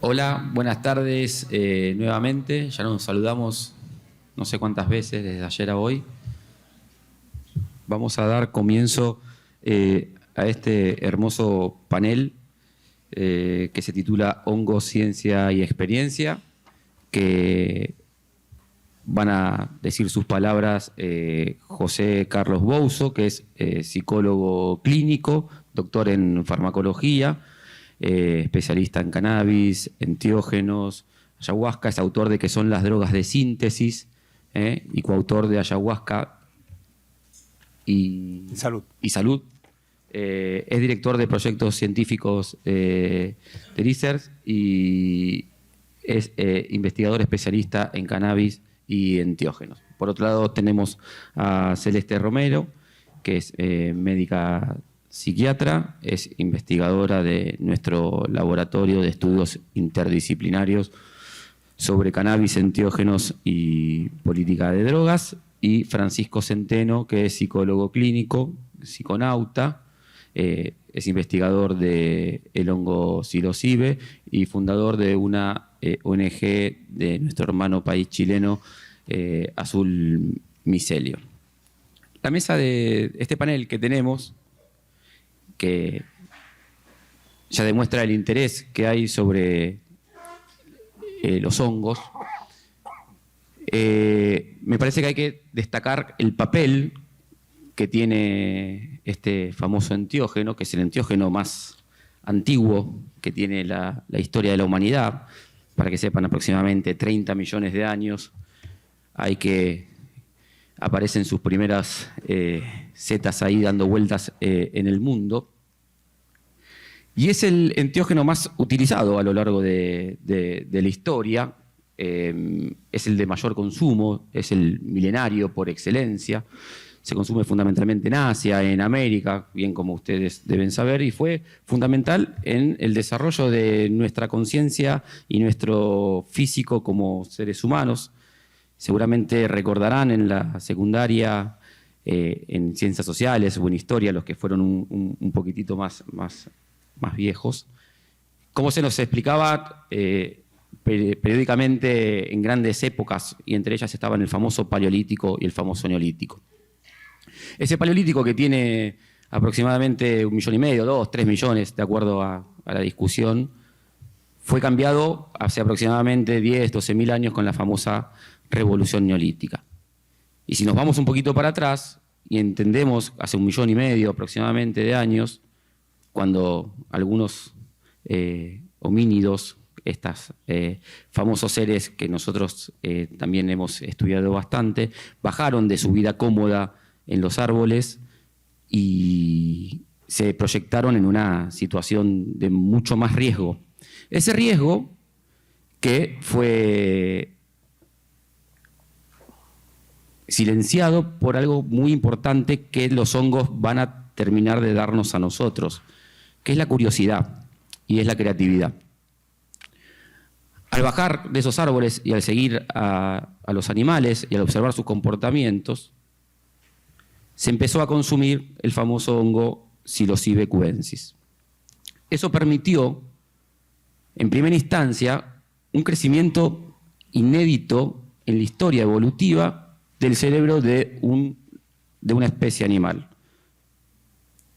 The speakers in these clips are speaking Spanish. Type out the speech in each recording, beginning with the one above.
Hola, buenas tardes nuevamente. Ya nos saludamos no sé cuántas veces desde ayer a hoy. Vamos a dar comienzo a este hermoso panel que se titula Hongo, Ciencia y Experiencia, que van a decir sus palabras José Carlos Bouzo, que es psicólogo clínico, doctor en farmacología, especialista en cannabis, enteógenos, ayahuasca, es autor de ¿Qué son las drogas de síntesis? Y coautor de Ayahuasca y Salud. Es director de proyectos científicos de research y es investigador especialista en cannabis y enteógenos. Por otro lado tenemos a Celeste Romero, que es médica psiquiatra, es investigadora de nuestro laboratorio de estudios interdisciplinarios sobre cannabis, enteógenos y política de drogas, y Francisco Centeno, que es psicólogo clínico, psiconauta, es investigador de el hongo psilocibe y fundador de una ONG de nuestro hermano país chileno, Azul Micelio. La mesa de este panel que tenemos, que ya demuestra el interés que hay sobre los hongos, me parece que hay que destacar el papel que tiene este famoso enteógeno, que es el enteógeno más antiguo que tiene la historia de la humanidad. Para que sepan, aproximadamente 30 millones de años hay que aparecen sus primeras setas ahí dando vueltas en el mundo. Y es el enteógeno más utilizado a lo largo de la historia. Es el de mayor consumo, es el milenario por excelencia. Se consume fundamentalmente en Asia, en América, bien como ustedes deben saber, y fue fundamental en el desarrollo de nuestra conciencia y nuestro físico como seres humanos. Seguramente recordarán en la secundaria, en ciencias sociales o en historia, los que fueron un poquitito más viejos, cómo se nos explicaba periódicamente en grandes épocas, y entre ellas estaban el famoso Paleolítico y el famoso Neolítico. Ese Paleolítico, que tiene aproximadamente 1,5 millones, 2, 3 millones, de acuerdo a la discusión, fue cambiado hace aproximadamente 10, 12 mil años con la famosa Revolución Neolítica. Y si nos vamos un poquito para atrás y entendemos hace 1,5 millones aproximadamente de años, cuando algunos homínidos, estos famosos seres que nosotros también hemos estudiado bastante, bajaron de su vida cómoda en los árboles y se proyectaron en una situación de mucho más riesgo. Ese riesgo que fue silenciado por algo muy importante que los hongos van a terminar de darnos a nosotros, que es la curiosidad y es la creatividad. Al bajar de esos árboles y al seguir a los animales y al observar sus comportamientos, se empezó a consumir el famoso hongo Psilocybe cubensis. Eso permitió, en primera instancia, un crecimiento inédito en la historia evolutiva del cerebro de una especie animal.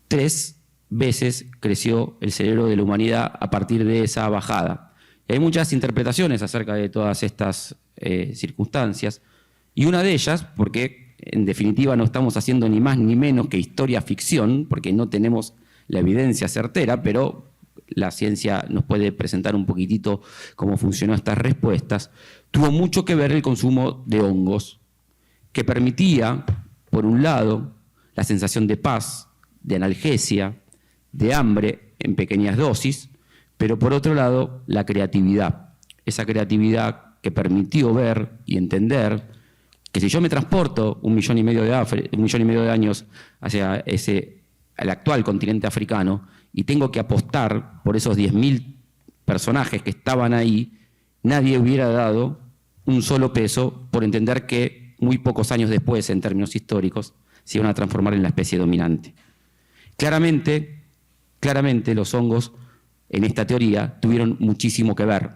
3 veces creció el cerebro de la humanidad a partir de esa bajada. Hay muchas interpretaciones acerca de todas estas circunstancias, y una de ellas, porque en definitiva no estamos haciendo ni más ni menos que historia ficción, porque no tenemos la evidencia certera, pero la ciencia nos puede presentar un poquitito cómo funcionó estas respuestas, tuvo mucho que ver el consumo de hongos, que permitía, por un lado, la sensación de paz, de analgesia, de hambre en pequeñas dosis, pero por otro lado, la creatividad. Esa creatividad que permitió ver y entender que si yo me transporto 1,5 millones de años hacia el actual continente africano y tengo que apostar por esos 10.000 personajes que estaban ahí, nadie hubiera dado un solo peso por entender que muy pocos años después, en términos históricos, se iban a transformar en la especie dominante. Claramente los hongos en esta teoría tuvieron muchísimo que ver.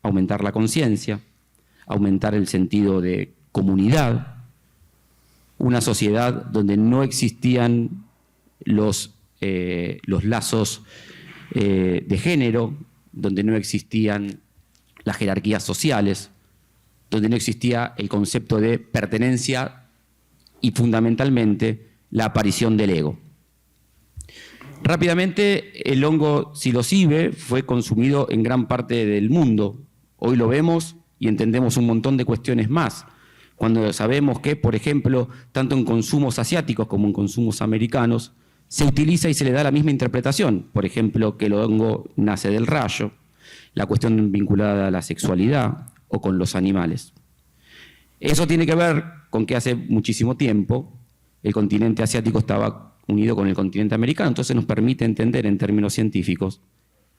Aumentar la conciencia, aumentar el sentido de comunidad, una sociedad donde no existían los lazos de género, donde no existían las jerarquías sociales, donde no existía el concepto de pertenencia y fundamentalmente la aparición del ego. Rápidamente el hongo psilocibe fue consumido en gran parte del mundo. Hoy lo vemos y entendemos un montón de cuestiones más. Cuando sabemos que, por ejemplo, tanto en consumos asiáticos como en consumos americanos, se utiliza y se le da la misma interpretación. Por ejemplo, que el hongo nace del rayo, la cuestión vinculada a la sexualidad o con los animales. Eso tiene que ver con que hace muchísimo tiempo el continente asiático estaba unido con el continente americano, entonces nos permite entender en términos científicos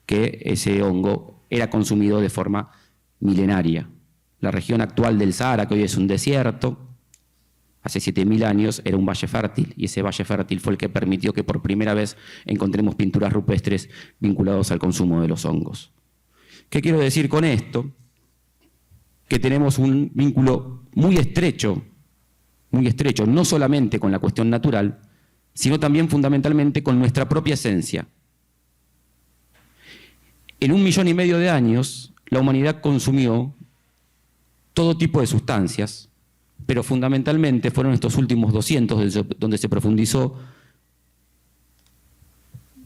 que ese hongo era consumido de forma milenaria. La región actual del Sahara, que hoy es un desierto, hace 7.000 años era un valle fértil, y ese valle fértil fue el que permitió que por primera vez encontremos pinturas rupestres vinculadas al consumo de los hongos. ¿Qué quiero decir con esto? Que tenemos un vínculo muy estrecho, no solamente con la cuestión natural, sino también fundamentalmente con nuestra propia esencia. En 1,5 millones de años, la humanidad consumió todo tipo de sustancias, pero fundamentalmente fueron estos últimos 200 donde se profundizó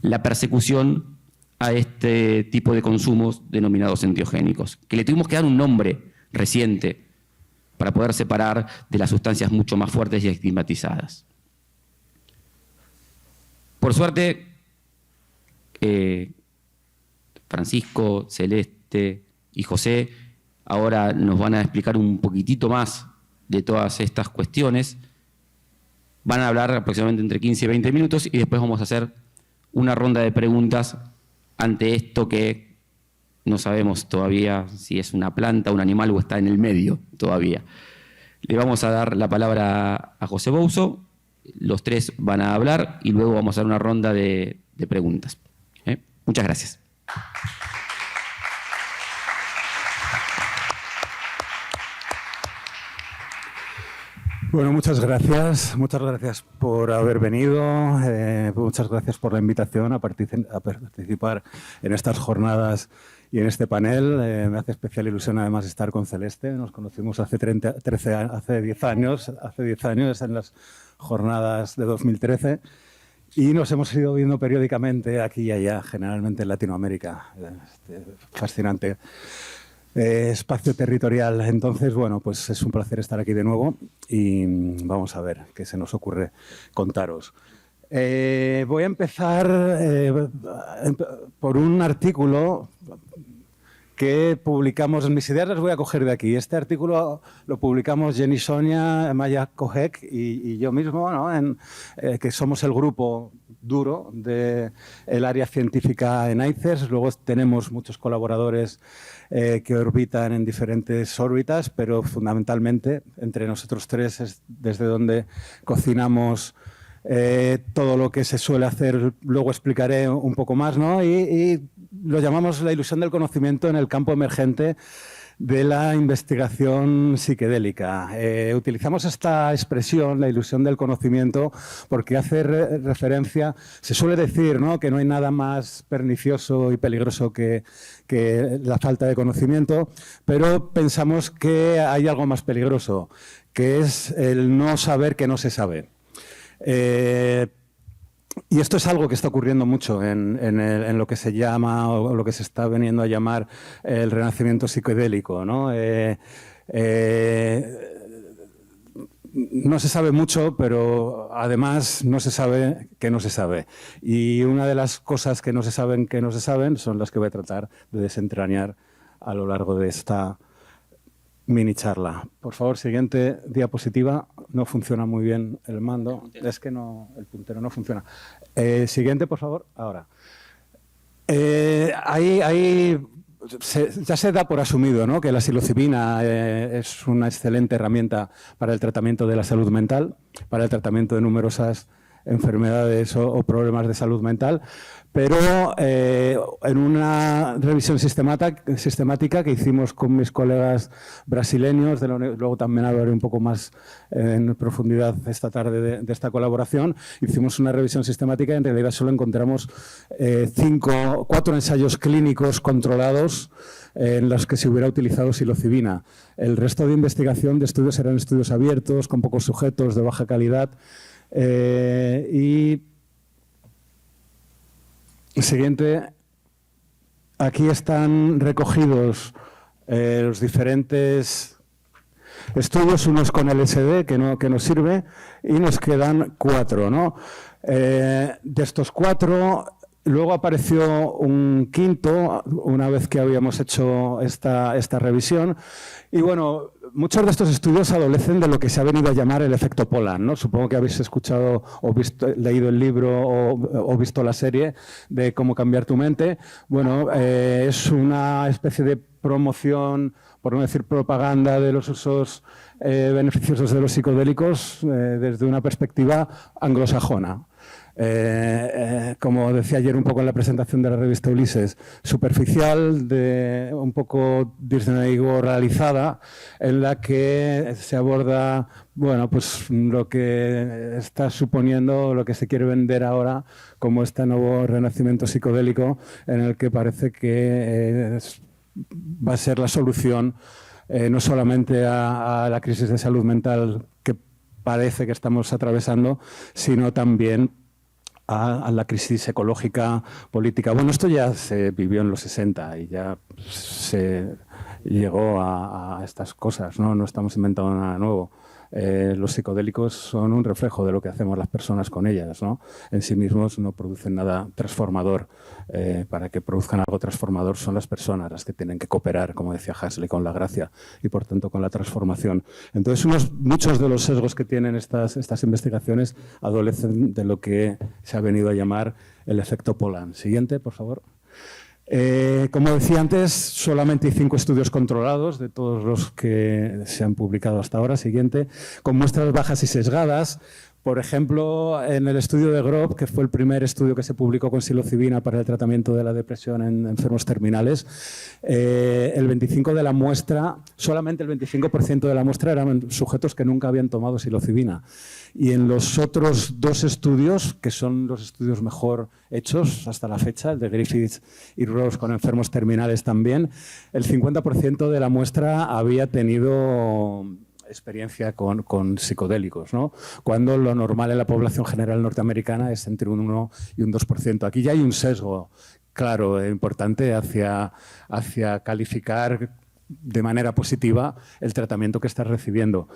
la persecución a este tipo de consumos denominados enteogénicos, que le tuvimos que dar un nombre reciente para poder separar de las sustancias mucho más fuertes y estigmatizadas. Por suerte, Francisco, Celeste y José ahora nos van a explicar un poquitito más de todas estas cuestiones. Van a hablar aproximadamente entre 15 y 20 minutos y después vamos a hacer una ronda de preguntas ante esto que no sabemos todavía si es una planta, un animal o está en el medio todavía. Le vamos a dar la palabra a José Bouso, los tres van a hablar y luego vamos a hacer una ronda de preguntas. Muchas gracias. Bueno, muchas gracias por haber venido, muchas gracias por la invitación a participar en estas jornadas y en este panel. Me hace especial ilusión además estar con Celeste, nos conocimos hace 10 años en las jornadas de 2013 y nos hemos ido viendo periódicamente aquí y allá, generalmente en Latinoamérica. Fascinante. Espacio territorial. Entonces, bueno, pues es un placer estar aquí de nuevo y vamos a ver qué se nos ocurre contaros. Voy a empezar por un artículo que publicamos, mis ideas las voy a coger de aquí. Este artículo lo publicamos Jenny Sonia, Maya Kohek y yo mismo, ¿no? Que somos el grupo duro del área científica en ICES. Luego tenemos muchos colaboradores que orbitan en diferentes órbitas, pero fundamentalmente entre nosotros tres es desde donde cocinamos todo lo que se suele hacer. Luego explicaré un poco más, ¿no? Y lo llamamos la ilusión del conocimiento en el campo emergente de la investigación psiquedélica. Utilizamos esta expresión, la ilusión del conocimiento, porque hace referencia, se suele decir, ¿no?, que no hay nada más pernicioso y peligroso que la falta de conocimiento, pero pensamos que hay algo más peligroso, que es el no saber que no se sabe. Y esto es algo que está ocurriendo mucho en lo que se llama o lo que se está veniendo a llamar el renacimiento psicodélico, ¿no? No se sabe mucho, pero además no se sabe que no se sabe. Y una de las cosas que no se saben que no se saben son las que voy a tratar de desentrañar a lo largo de esta mini charla. Por favor, siguiente diapositiva. No funciona muy bien el mando. Es que no, el puntero no funciona. Siguiente, por favor. Ahora. Ya se da por asumido, ¿no?, que la psilocibina es una excelente herramienta para el tratamiento de la salud mental, para el tratamiento de numerosas enfermedades o problemas de salud mental. Pero en una revisión sistemática que hicimos con mis colegas brasileños, luego también hablaré un poco más en profundidad esta tarde de esta colaboración, hicimos una revisión sistemática y en realidad solo encontramos 4 ensayos clínicos controlados en los que se hubiera utilizado psilocibina. El resto de investigación de estudios eran estudios abiertos, con pocos sujetos, de baja calidad y... Siguiente, aquí están recogidos los diferentes estudios, unos con LSD que nos sirve, y nos quedan 4, ¿no? De estos 4, luego apareció un quinto, una vez que habíamos hecho esta revisión, y bueno, muchos de estos estudios adolecen de lo que se ha venido a llamar el efecto Pollan, ¿no? Supongo que habéis escuchado o leído el libro o visto la serie de Cómo cambiar tu mente. Bueno, es una especie de promoción, por no decir propaganda, de los usos beneficiosos de los psicodélicos desde una perspectiva anglosajona. Como decía ayer un poco en la presentación de la revista Ulises, superficial, un poco Disney-realizada, en la que se aborda, bueno, pues lo que está suponiendo, lo que se quiere vender ahora como este nuevo renacimiento psicodélico, en el que parece que va a ser la solución no solamente a la crisis de salud mental que parece que estamos atravesando, sino también a la crisis ecológica, política. Bueno, esto ya se vivió en los 60 y ya se llegó a estas cosas, ¿no? No estamos inventando nada nuevo. Los psicodélicos son un reflejo de lo que hacemos las personas con ellas, ¿no? En sí mismos no producen nada transformador. Para que produzcan algo transformador son las personas las que tienen que cooperar, como decía Huxley, con la gracia y por tanto con la transformación. Entonces muchos de los sesgos que tienen estas investigaciones adolecen de lo que se ha venido a llamar el efecto Pollan. Siguiente, por favor. Como decía antes, solamente hay 5 estudios controlados de todos los que se han publicado hasta ahora. Siguiente, con muestras bajas y sesgadas. Por ejemplo, en el estudio de Grob, que fue el primer estudio que se publicó con psilocibina para el tratamiento de la depresión en enfermos terminales, el 25% de la muestra, solamente el 25% de la muestra eran sujetos que nunca habían tomado psilocibina. Y en los otros 2 estudios, que son los estudios mejor hechos hasta la fecha, el de Griffiths y Ross con enfermos terminales también, el 50% de la muestra había tenido experiencia con psicodélicos, ¿no? Cuando lo normal en la población general norteamericana es entre un 1 y un 2%. Aquí ya hay un sesgo claro e importante hacia calificar de manera positiva el tratamiento que estás recibiendo.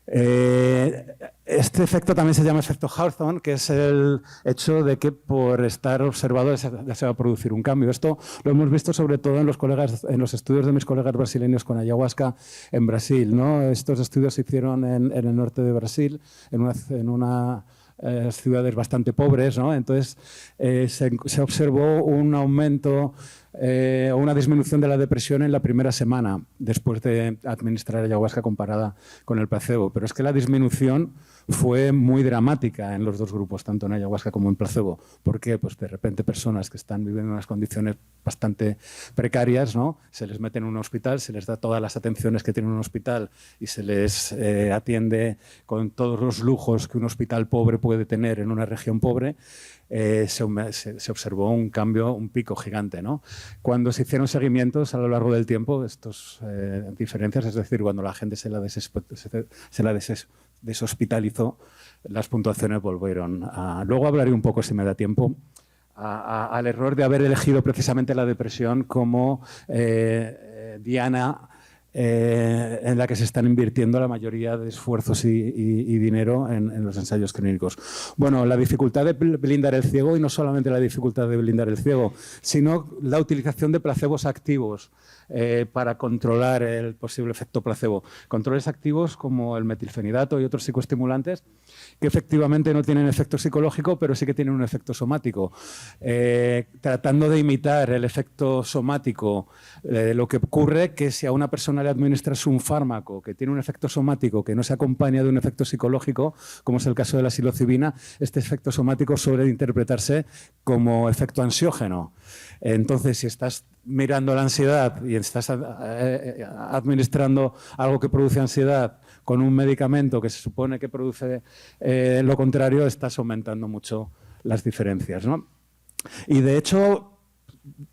Este efecto también se llama efecto Hawthorne, que es el hecho de que por estar observado ya se va a producir un cambio. Esto lo hemos visto sobre todo en los estudios de mis colegas brasileños con ayahuasca en Brasil, ¿no? Estos estudios se hicieron en el norte de Brasil, en unas ciudades bastante pobres, ¿no? Entonces se observó un aumento o una disminución de la depresión en la primera semana después de administrar ayahuasca comparada con el placebo. Pero es que la disminución fue muy dramática en los 2 grupos, tanto en ayahuasca como en placebo. ¿Por qué? Pues de repente personas que están viviendo en unas condiciones bastante precarias, ¿no? Se les mete en un hospital, se les da todas las atenciones que tiene un hospital y se les atiende con todos los lujos que un hospital pobre puede tener en una región pobre. Se observó un cambio, un pico gigante, ¿no? Cuando se hicieron seguimientos a lo largo del tiempo, estas diferencias, es decir, cuando la gente se la deshospitalizó, las puntuaciones volvieron a... Luego hablaré un poco, si me da tiempo, al error de haber elegido precisamente la depresión como diana en la que se están invirtiendo la mayoría de esfuerzos y dinero en los ensayos clínicos. Bueno, la dificultad de blindar el ciego, y no solamente la dificultad de blindar el ciego, sino la utilización de placebos activos. para controlar el posible efecto placebo. Controles activos como el metilfenidato y otros psicoestimulantes que efectivamente no tienen efecto psicológico, pero sí que tienen un efecto somático. Tratando de imitar el efecto somático, lo que ocurre que si a una persona le administras un fármaco que tiene un efecto somático que no se acompaña de un efecto psicológico, como es el caso de la psilocibina, este efecto somático suele interpretarse como efecto ansiógeno. Entonces, si estás mirando la ansiedad y estás administrando algo que produce ansiedad con un medicamento que se supone que produce lo contrario, estás aumentando mucho las diferencias, ¿no? Y de hecho,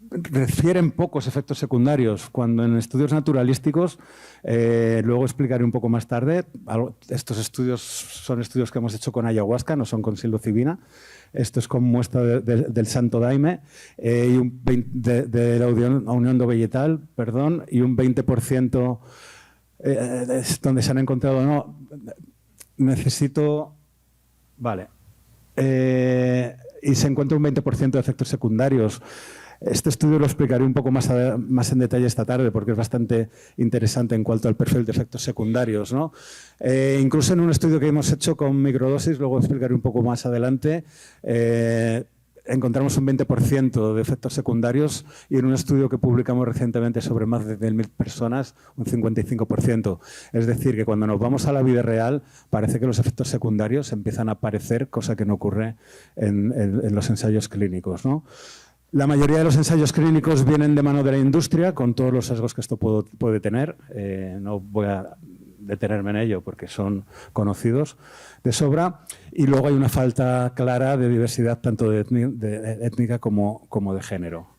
refieren pocos efectos secundarios, cuando en estudios naturalísticos, luego explicaré un poco más tarde, estos estudios son estudios que hemos hecho con ayahuasca, no son con psilocibina. Esto es con muestra del Santo Daime y de la Unión do Vegetal, perdón, y un 20% es donde se han encontrado, no, necesito, vale, y se encuentra un 20% de efectos secundarios. Este estudio lo explicaré un poco más en detalle esta tarde porque es bastante interesante en cuanto al perfil de efectos secundarios, ¿no? Incluso en un estudio que hemos hecho con microdosis, luego explicaré un poco más adelante, encontramos un 20% de efectos secundarios y en un estudio que publicamos recientemente sobre más de 10.000 personas, un 55%. Es decir, que cuando nos vamos a la vida real, parece que los efectos secundarios empiezan a aparecer, cosa que no ocurre en los ensayos clínicos, ¿no? La mayoría de los ensayos clínicos vienen de mano de la industria, con todos los sesgos que esto puede tener. No voy a detenerme en ello porque son conocidos de sobra. Y luego hay una falta clara de diversidad tanto de étnica como de género.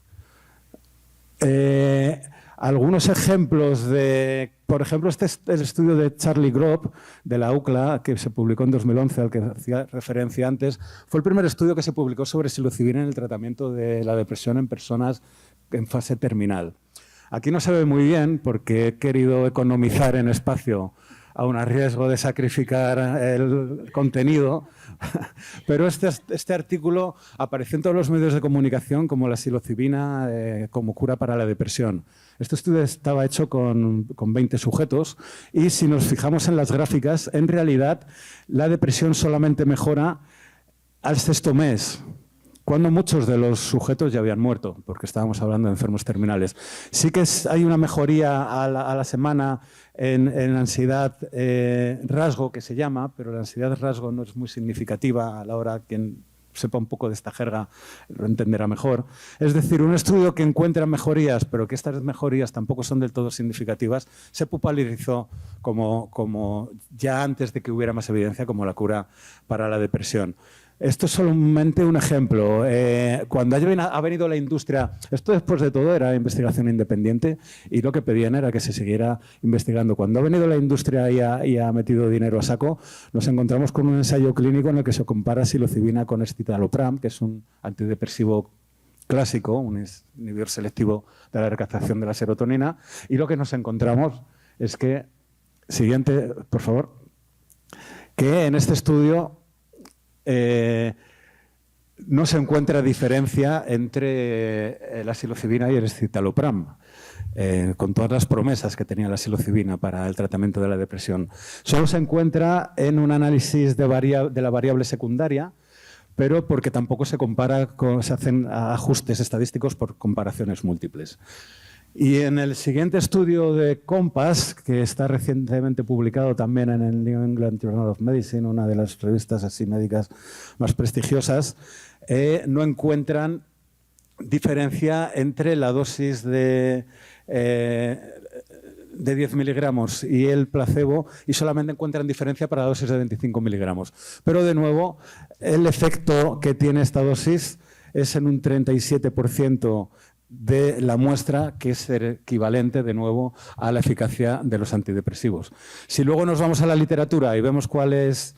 Algunos ejemplos de, por ejemplo, este es el estudio de Charlie Grob de la UCLA, que se publicó en 2011, al que hacía referencia antes. Fue el primer estudio que se publicó sobre psilocibina en el tratamiento de la depresión en personas en fase terminal. Aquí no se ve muy bien porque he querido economizar en espacio aun a riesgo de sacrificar el contenido, pero este artículo apareció en todos los medios de comunicación como la psilocibina como cura para la depresión. Este estudio estaba hecho con 20 sujetos y si nos fijamos en las gráficas, en realidad la depresión solamente mejora al 6º mes, cuando muchos de los sujetos ya habían muerto, porque estábamos hablando de enfermos terminales. Sí que hay una mejoría a la semana en ansiedad rasgo, que se llama, pero la ansiedad rasgo no es muy significativa a la hora quien sepa un poco de esta jerga lo entenderá mejor. Es decir, un estudio que encuentra mejorías, pero que estas mejorías tampoco son del todo significativas, se popularizó como ya antes de que hubiera más evidencia como la cura para la depresión. Esto es solamente un ejemplo. Cuando ha venido la industria, esto después de todo era investigación independiente y lo que pedían era que se siguiera investigando. Cuando ha venido la industria y ha metido dinero a saco, nos encontramos con un ensayo clínico en el que se compara psilocibina con escitalopram, que es un antidepresivo clásico, un inhibidor selectivo de la recaptación de la serotonina, y lo que nos encontramos es que, siguiente, por favor, que en este estudio no se encuentra diferencia entre la psilocibina y el escitalopram, con todas las promesas que tenía la psilocibina para el tratamiento de la depresión. Solo se encuentra en un análisis de la variable secundaria, pero porque tampoco se hacen ajustes estadísticos por comparaciones múltiples. Y en el siguiente estudio de COMPAS, que está recientemente publicado también en el New England Journal of Medicine, una de las revistas así médicas más prestigiosas, no encuentran diferencia entre la dosis de 10 miligramos y el placebo, y solamente encuentran diferencia para dosis de 25 miligramos. Pero de nuevo, el efecto que tiene esta dosis es en un 37% de la muestra, que es equivalente de nuevo a la eficacia de los antidepresivos. Si luego nos vamos a la literatura y vemos cuáles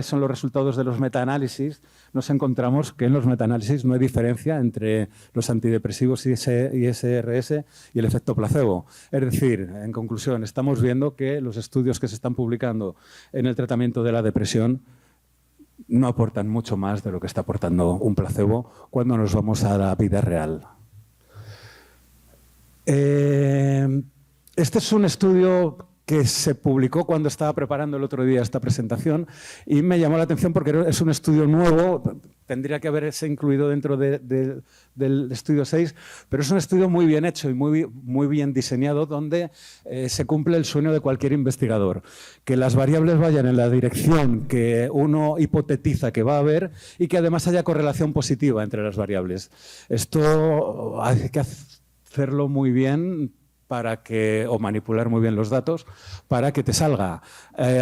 son los resultados de los metaanálisis, nos encontramos que en los metaanálisis no hay diferencia entre los antidepresivos ISRS y el efecto placebo. Es decir, en conclusión, estamos viendo que los estudios que se están publicando en el tratamiento de la depresión no aportan mucho más de lo que está aportando un placebo cuando nos vamos a la vida real. Este es un estudio que se publicó cuando estaba preparando el otro día esta presentación y me llamó la atención porque es un estudio nuevo, tendría que haberse incluido dentro del estudio 6, pero es un estudio muy bien hecho y muy bien diseñado donde se cumple el sueño de cualquier investigador, que las variables vayan en la dirección que uno hipotetiza que va a haber y que además haya correlación positiva entre las variables. Esto hay que hacerlo muy bien o manipular muy bien los datos para que te salga.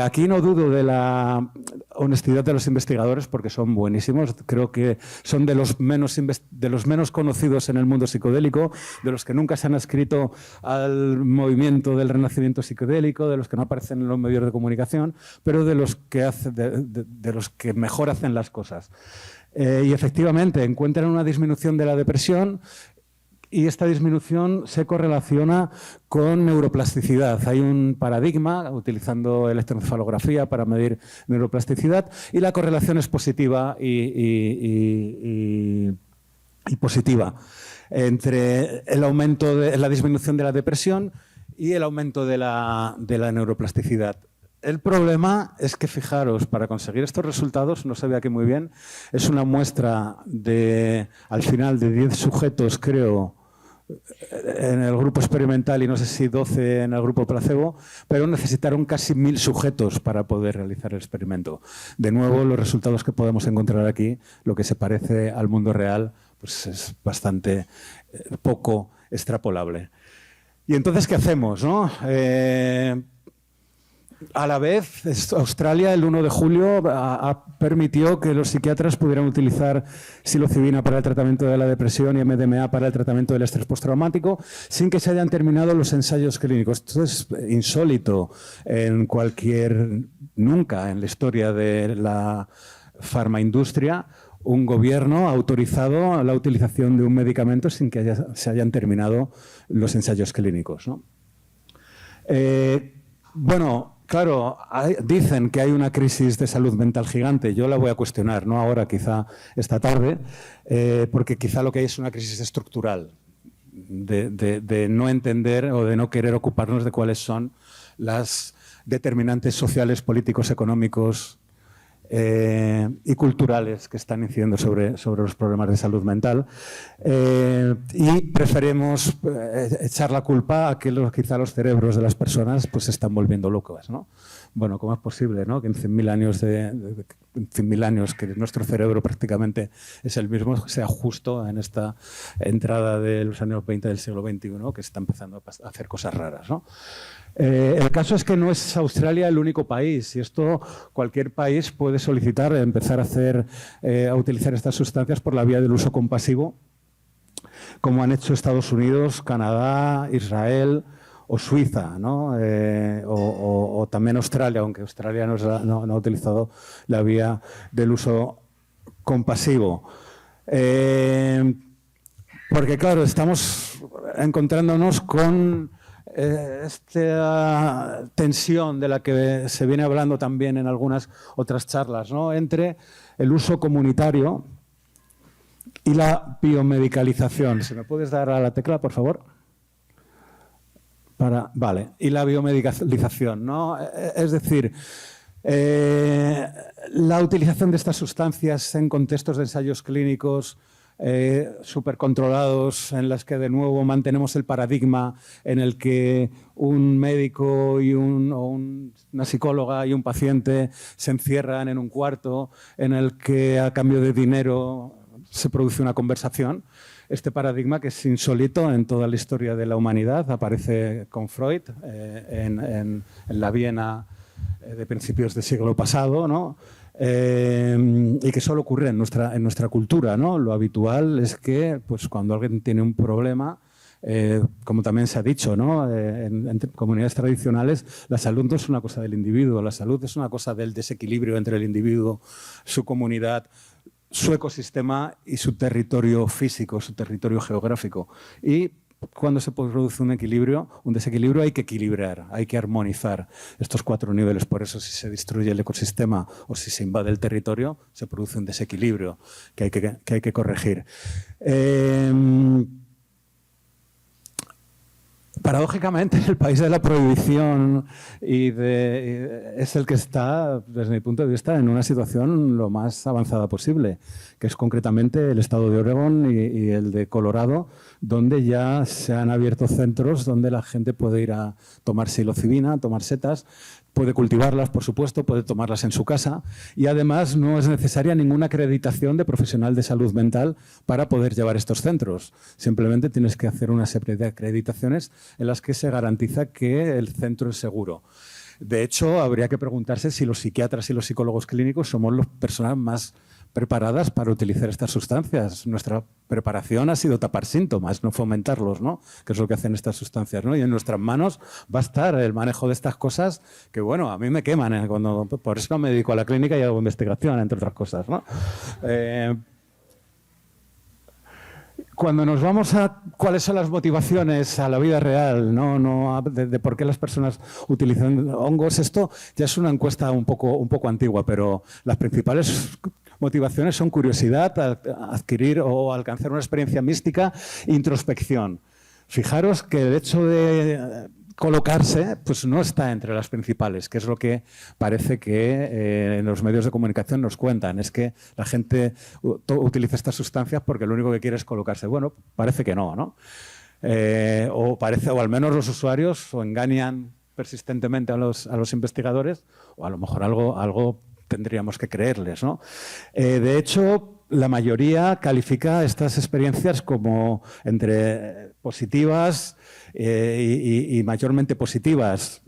Aquí no dudo de la honestidad de los investigadores porque son buenísimos. Creo que son de los menos conocidos en el mundo psicodélico, de los que nunca se han adscrito al movimiento del renacimiento psicodélico, de los que no aparecen en los medios de comunicación, pero de los que mejor hacen las cosas. Y efectivamente encuentran una disminución de la depresión. Y esta disminución se correlaciona con neuroplasticidad. Hay un paradigma utilizando electroencefalografía para medir neuroplasticidad y la correlación es positiva y positiva entre la disminución de la depresión y el aumento de la neuroplasticidad. El problema es que, fijaros, para conseguir estos resultados, no se ve aquí muy bien, es una muestra al final de 10 sujetos, creo, en el grupo experimental y no sé si 12 en el grupo placebo, pero necesitaron casi 1000 sujetos para poder realizar el experimento. De nuevo, los resultados que podemos encontrar aquí, lo que se parece al mundo real, pues es bastante poco extrapolable. ¿Y entonces qué hacemos, no? A la vez, Australia, el 1 de julio, permitió que los psiquiatras pudieran utilizar psilocibina para el tratamiento de la depresión y MDMA para el tratamiento del estrés postraumático, sin que se hayan terminado los ensayos clínicos. Esto es insólito nunca en la historia de la farmaindustria. Un gobierno ha autorizado la utilización de un medicamento sin que se hayan terminado los ensayos clínicos, ¿no? Bueno, claro, dicen que hay una crisis de salud mental gigante. Yo la voy a cuestionar, no ahora, quizá esta tarde, porque quizá lo que hay es una crisis estructural de no entender o de no querer ocuparnos de cuáles son las determinantes sociales, políticos, económicos y culturales que están incidiendo sobre los problemas de salud mental, y preferimos echar la culpa a que quizá los cerebros de las personas pues se están volviendo locos, ¿no? Bueno, ¿cómo es posible, no? Que en 100.000 años que nuestro cerebro prácticamente es el mismo, sea justo en esta entrada de los años 20 del siglo XXI, que se está empezando a hacer cosas raras, ¿no? El caso es que no es Australia el único país y esto cualquier país puede solicitar empezar a utilizar estas sustancias por la vía del uso compasivo, como han hecho Estados Unidos, Canadá, Israel o Suiza, ¿no? O también Australia, aunque Australia no ha utilizado la vía del uso compasivo. Porque claro, estamos encontrándonos con esta tensión de la que se viene hablando también en algunas otras charlas, ¿no? Entre el uso comunitario y la biomedicalización. ¿Se me puedes dar a la tecla, por favor? Vale. Y la biomedicalización, ¿no? Es decir, la utilización de estas sustancias en contextos de ensayos clínicos súper controlados, en las que de nuevo mantenemos el paradigma en el que un médico y una psicóloga y un paciente se encierran en un cuarto, en el que a cambio de dinero se produce una conversación. Este paradigma, que es insólito en toda la historia de la humanidad, aparece con Freud en la Viena de principios del siglo pasado, ¿no? Y que solo ocurre en nuestra cultura, ¿no? Lo habitual es que pues, cuando alguien tiene un problema, como también se ha dicho, ¿no? En comunidades tradicionales, la salud no es una cosa del individuo, la salud es una cosa del desequilibrio entre el individuo, su comunidad, su ecosistema y su territorio físico, su territorio geográfico. Y cuando se produce un desequilibrio, hay que equilibrar, hay que armonizar estos 4 niveles. Por eso, si se destruye el ecosistema o si se invade el territorio, se produce un desequilibrio que hay que corregir. Paradójicamente, el país de la prohibición es el que está, desde mi punto de vista, en una situación lo más avanzada posible, que es concretamente el estado de Oregón y el de Colorado, donde ya se han abierto centros donde la gente puede ir a tomar psilocibina, a tomar setas, puede cultivarlas, por supuesto, puede tomarlas en su casa y además no es necesaria ninguna acreditación de profesional de salud mental para poder llevar estos centros. Simplemente tienes que hacer una serie de acreditaciones en las que se garantiza que el centro es seguro. De hecho, habría que preguntarse si los psiquiatras y los psicólogos clínicos somos las personas más preparadas para utilizar estas sustancias. Nuestra preparación ha sido tapar síntomas, no fomentarlos, ¿no? Que es lo que hacen estas sustancias, ¿no? Y en nuestras manos va a estar el manejo de estas cosas que, bueno, a mí me queman, ¿eh? Por eso me dedico a la clínica y hago investigación, entre otras cosas, ¿no? Cuando nos vamos a cuáles son las motivaciones a la vida real, no de por qué las personas utilizan hongos, esto ya es una encuesta un poco antigua, pero las principales motivaciones son curiosidad, adquirir o alcanzar una experiencia mística, introspección. Fijaros que el hecho de colocarse pues no está entre las principales, que es lo que parece que en los medios de comunicación nos cuentan. Es que la gente utiliza estas sustancias porque lo único que quiere es colocarse. Bueno, parece que no, ¿no? O al menos los usuarios o engañan persistentemente a los investigadores, o a lo mejor algo tendríamos que creerles, ¿no? De hecho, la mayoría califica estas experiencias como entre positivas y mayormente positivas.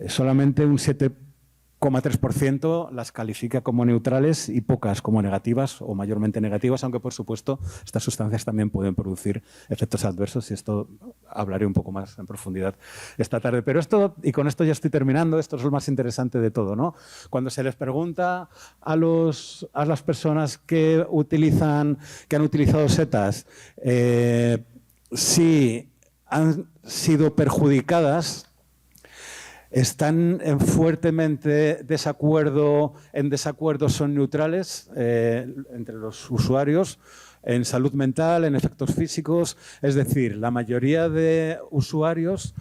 Solamente un 7,3% las califica como neutrales y pocas como negativas o mayormente negativas, aunque por supuesto estas sustancias también pueden producir efectos adversos y esto hablaré un poco más en profundidad esta tarde. Pero esto, y con esto ya estoy terminando, esto es lo más interesante de todo, ¿no? Cuando se les pregunta a las personas que han utilizado setas si han sido perjudicadas, están en fuertemente en desacuerdo, son neutrales entre los usuarios en salud mental, en efectos físicos. Es decir, la mayoría de usuarios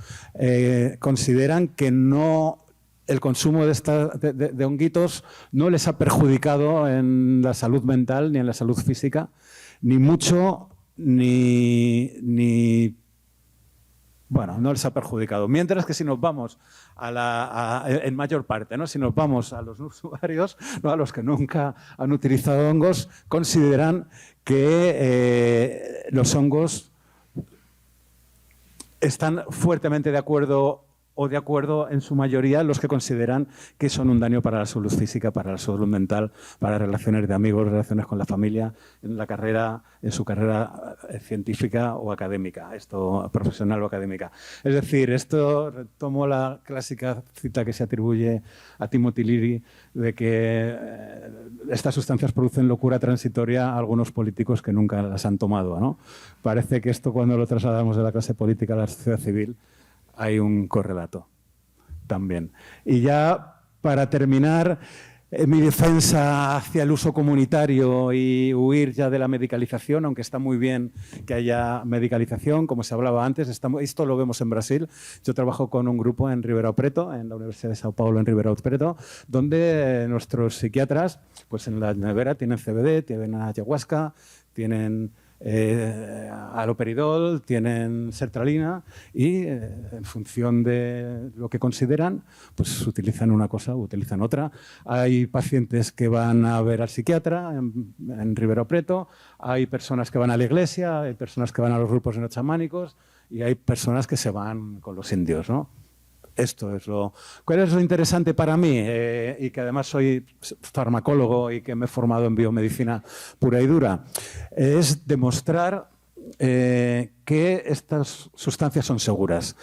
consideran que el consumo de honguitos no les ha perjudicado en la salud mental ni en la salud física, ni mucho, bueno, no les ha perjudicado. Mientras que si nos vamos en mayor parte, ¿no? Si nos vamos a los usuarios, ¿no? A los que nunca han utilizado hongos, consideran que los hongos están fuertemente de acuerdo en su mayoría los que consideran que son un daño para la salud física, para la salud mental, para relaciones de amigos, relaciones con la familia, en su carrera científica o académica, profesional o académica. Es decir, esto tomo la clásica cita que se atribuye a Timothy Leary de que estas sustancias producen locura transitoria a algunos políticos que nunca las han tomado, ¿no? Parece que esto, cuando lo trasladamos de la clase política a la sociedad civil, hay un correlato también. Y ya para terminar, mi defensa hacia el uso comunitario y huir ya de la medicalización, aunque está muy bien que haya medicalización, como se hablaba antes, esto lo vemos en Brasil. Yo trabajo con un grupo en Ribeirão Preto, en la Universidad de Sao Paulo en Ribeirão Preto, donde nuestros psiquiatras, pues en la nevera tienen CBD, tienen ayahuasca, tienen haloperidol, tienen sertralina y en función de lo que consideran, pues utilizan una cosa u utilizan otra. Hay pacientes que van a ver al psiquiatra en Ribeirão Preto, hay personas que van a la iglesia, hay personas que van a los grupos chamánicos y hay personas que se van con los indios, ¿no? Esto es ¿Cuál es lo interesante para mí? Y que además soy farmacólogo y que me he formado en biomedicina pura y dura. Es demostrar que estas sustancias son seguras.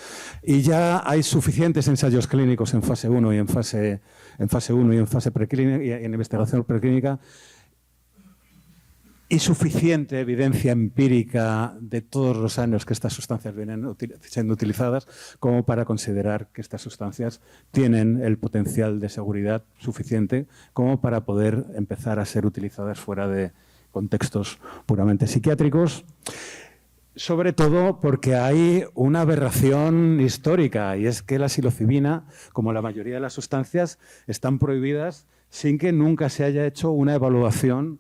Y ya hay suficientes ensayos clínicos en fase 1 y en fase 1 y en fase preclínica y en investigación preclínica y suficiente evidencia empírica de todos los años que estas sustancias vienen siendo utilizadas como para considerar que estas sustancias tienen el potencial de seguridad suficiente como para poder empezar a ser utilizadas fuera de contextos puramente psiquiátricos. Sobre todo porque hay una aberración histórica, y es que la psilocibina, como la mayoría de las sustancias, están prohibidas sin que nunca se haya hecho una evaluación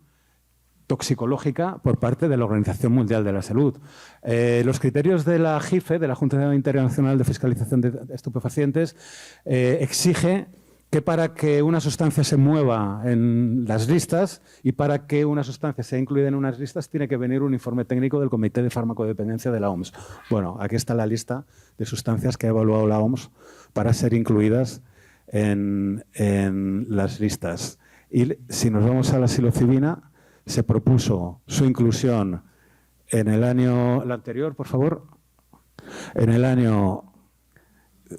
toxicológica por parte de la Organización Mundial de la Salud. Los criterios de la JIFE, de la Junta Internacional de Fiscalización de Estupefacientes, exige que para que una sustancia se mueva en las listas y para que una sustancia sea incluida en unas listas tiene que venir un informe técnico del Comité de Farmacodependencia de la OMS. Bueno, aquí está la lista de sustancias que ha evaluado la OMS para ser incluidas en las listas. Y si nos vamos a la psilocibina, se propuso su inclusión en el año... ¿La anterior, por favor? En el año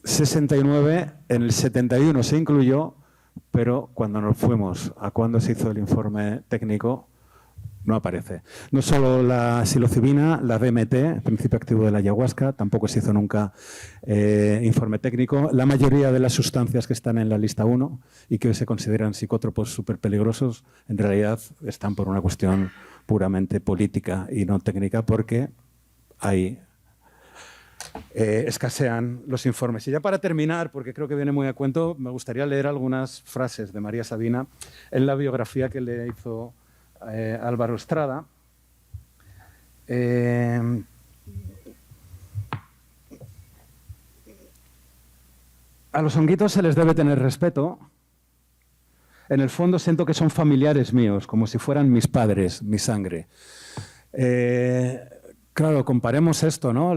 69, en el 71 se incluyó, pero cuando nos fuimos a cuando se hizo el informe técnico, no aparece. No solo la psilocibina, la DMT, principio activo de la ayahuasca, tampoco se hizo nunca informe técnico. La mayoría de las sustancias que están en la lista 1 y que hoy se consideran psicótropos súper peligrosos, en realidad están por una cuestión puramente política y no técnica, porque hay escasean los informes. Y ya para terminar, porque creo que viene muy a cuento, me gustaría leer algunas frases de María Sabina en la biografía que le hizo Álvaro Estrada. A los honguitos se les debe tener respeto. En el fondo siento que son familiares míos, como si fueran mis padres, mi sangre. Claro, comparemos esto, ¿no?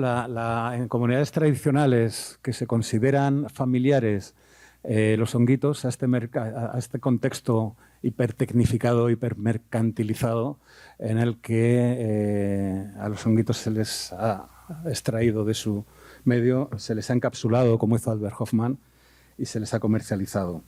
En comunidades tradicionales que se consideran familiares, los honguitos, a este contexto hipertecnificado, hipermercantilizado, en el que a los honguitos se les ha extraído de su medio, se les ha encapsulado, como hizo Albert Hoffman, y se les ha comercializado.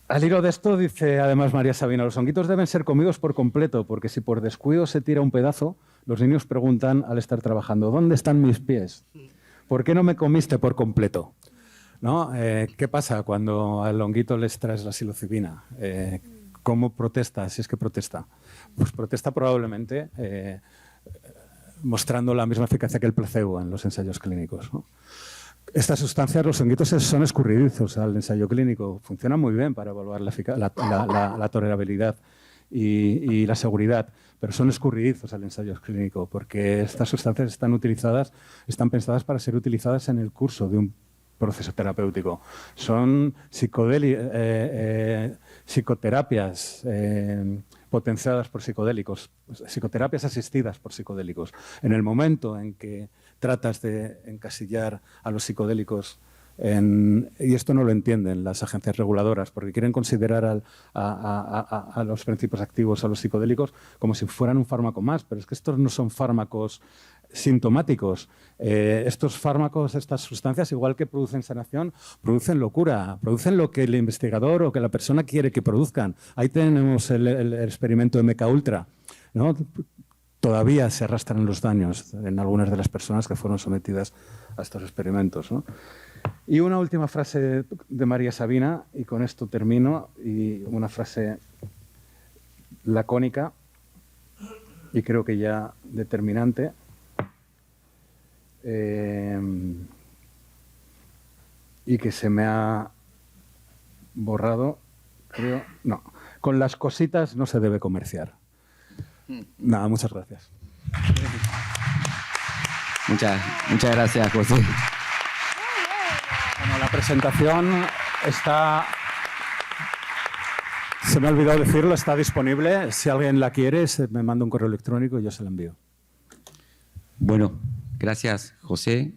Al hilo de esto, dice además María Sabina, los honguitos deben ser comidos por completo, porque si por descuido se tira un pedazo, los niños preguntan al estar trabajando, ¿dónde están mis pies? ¿Por qué no me comiste por completo? ¿No? ¿Qué pasa cuando al honguito le extraes la psilocibina? ¿Cómo protesta, si es que protesta? Pues protesta probablemente mostrando la misma eficacia que el placebo en los ensayos clínicos, ¿no? Estas sustancias, los honguitos, son escurridizos al ensayo clínico. Funcionan muy bien para evaluar la tolerabilidad y la seguridad, pero son escurridizos al ensayo clínico porque estas sustancias están pensadas para ser utilizadas en el curso de un proceso terapéutico. Son psicoterapias potenciadas por psicodélicos, psicoterapias asistidas por psicodélicos. En el momento en que tratas de encasillar a los psicodélicos y esto no lo entienden las agencias reguladoras porque quieren considerar a los principios activos, a los psicodélicos, como si fueran un fármaco más, pero es que estos no son fármacos sintomáticos. Estos fármacos, estas sustancias, igual que producen sanación, producen locura, producen lo que el investigador o que la persona quiere que produzcan. Ahí tenemos el experimento de MKUltra, ¿no? Todavía se arrastran los daños en algunas de las personas que fueron sometidas a estos experimentos, ¿no? Y una última frase de María Sabina, y con esto termino, y una frase lacónica, y creo que ya determinante. Y que se me ha borrado, creo. No, con las cositas no se debe comerciar. Nada, muchas gracias. Muchas gracias, José. Bueno, la presentación está... Se me ha olvidado decirlo, está disponible. Si alguien la quiere, me manda un correo electrónico y yo se la envío. Bueno, gracias, José.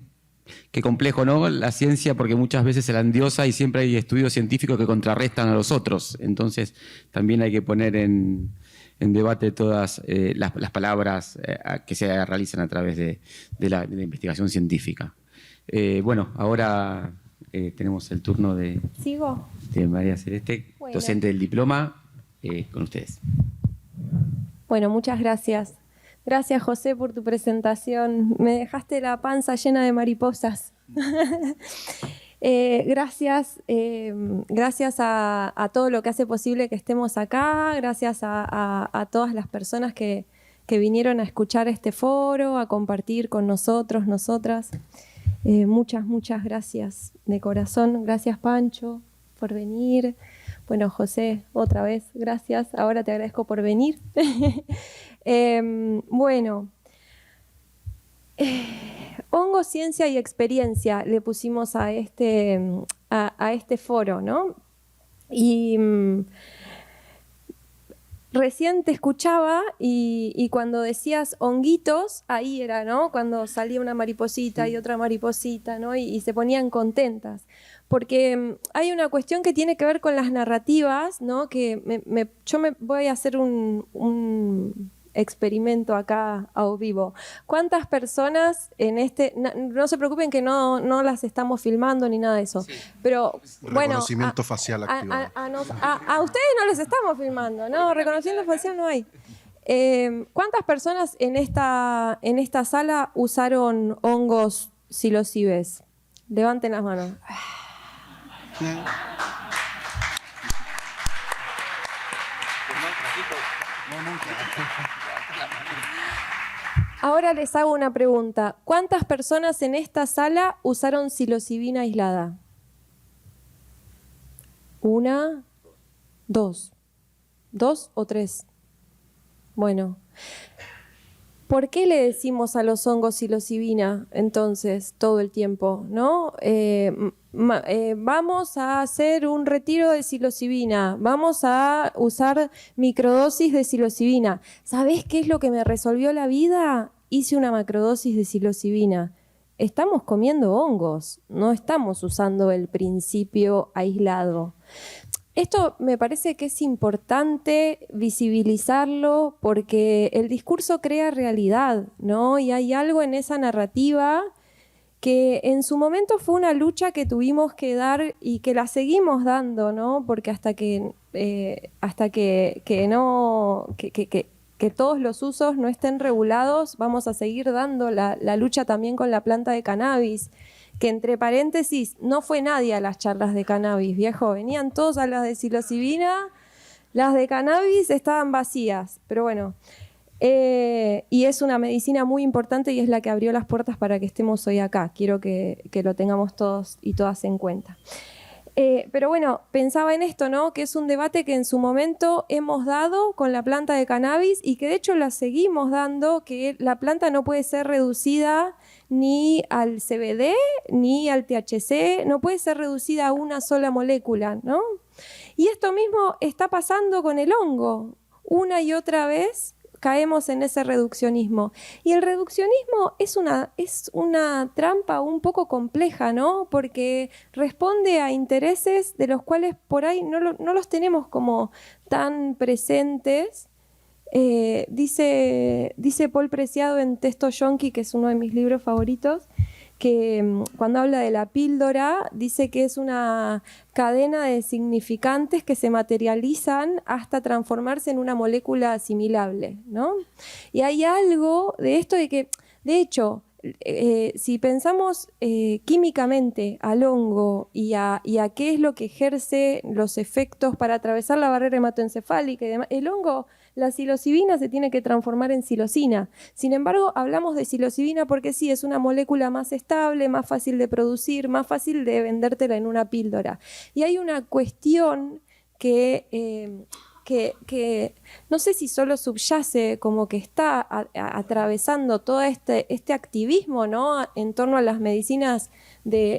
Qué complejo, ¿no? La ciencia, porque muchas veces se la endiosa y siempre hay estudios científicos que contrarrestan a los otros. Entonces, también hay que poner en debate todas las palabras que se realizan a través de la investigación científica. Bueno, ahora tenemos el turno de María Celeste, bueno, docente del diploma, con ustedes. Bueno, muchas gracias. Gracias, José, por tu presentación. Me dejaste la panza llena de mariposas. Gracias a todo lo que hace posible que estemos acá, gracias a todas las personas que que vinieron a escuchar este foro, a compartir con nosotros, nosotras. Muchas, muchas gracias de corazón. Gracias, Pancho, por venir. Bueno, José, otra vez, gracias. Ahora te agradezco por venir. Bueno, hongo, ciencia y experiencia le pusimos a este foro, ¿no? Y recién te escuchaba y cuando decías honguitos, ahí era, ¿no? Cuando salía una mariposita y otra mariposita, ¿no? Y se ponían contentas. Porque hay una cuestión que tiene que ver con las narrativas, ¿no? Que yo me voy a hacer un experimento acá a vivo. ¿Cuántas personas en este... No se preocupen que no las estamos filmando ni nada de eso. Sí. Pero bueno... Reconocimiento facial activado. A ustedes no les estamos filmando, ¿no? Reconocimiento facial no hay. ¿Cuántas personas en esta sala usaron hongos psilocibes? Levanten las manos. Ahora les hago una pregunta. ¿Cuántas personas en esta sala usaron psilocibina aislada? ¿Una? ¿Dos? ¿Dos o tres? Bueno. ¿Por qué le decimos a los hongos psilocibina entonces todo el tiempo, ¿no? Vamos a hacer un retiro de psilocibina, vamos a usar microdosis de psilocibina. ¿Sabés qué es lo que me resolvió la vida? Hice una macrodosis de psilocibina. Estamos comiendo hongos, no estamos usando el principio aislado. Esto me parece que es importante visibilizarlo porque el discurso crea realidad, ¿no? Y hay algo en esa narrativa que en su momento fue una lucha que tuvimos que dar y que la seguimos dando, ¿no? Porque hasta que todos los usos no estén regulados, vamos a seguir dando la lucha también con la planta de cannabis. Que entre paréntesis, no fue nadie a las charlas de cannabis, viejo. Venían todos a las de psilocibina, las de cannabis estaban vacías. Pero bueno, y es una medicina muy importante y es la que abrió las puertas para que estemos hoy acá. Quiero que lo tengamos todos y todas en cuenta. Pero bueno, pensaba en esto, ¿no? Que es un debate que en su momento hemos dado con la planta de cannabis y que de hecho la seguimos dando, que la planta no puede ser reducida ni al CBD ni al THC, no puede ser reducida a una sola molécula, ¿no? Y esto mismo está pasando con el hongo. Una y otra vez caemos en ese reduccionismo. Y el reduccionismo es una trampa un poco compleja, ¿no? Porque responde a intereses de los cuales por ahí no los tenemos como tan presentes. Dice Paul Preciado en Texto Yonki, que es uno de mis libros favoritos, que cuando habla de la píldora, dice que es una cadena de significantes que se materializan hasta transformarse en una molécula asimilable, ¿no? Y hay algo de esto de que, de hecho, si pensamos químicamente al hongo y a qué es lo que ejerce los efectos para atravesar la barrera hematoencefálica y demás, el hongo, la psilocibina se tiene que transformar en psilocina. Sin embargo, hablamos de psilocibina porque sí, es una molécula más estable, más fácil de producir, más fácil de vendértela en una píldora. Y hay una cuestión que no sé si solo subyace, como que está atravesando todo este activismo, ¿no? En torno a las medicinas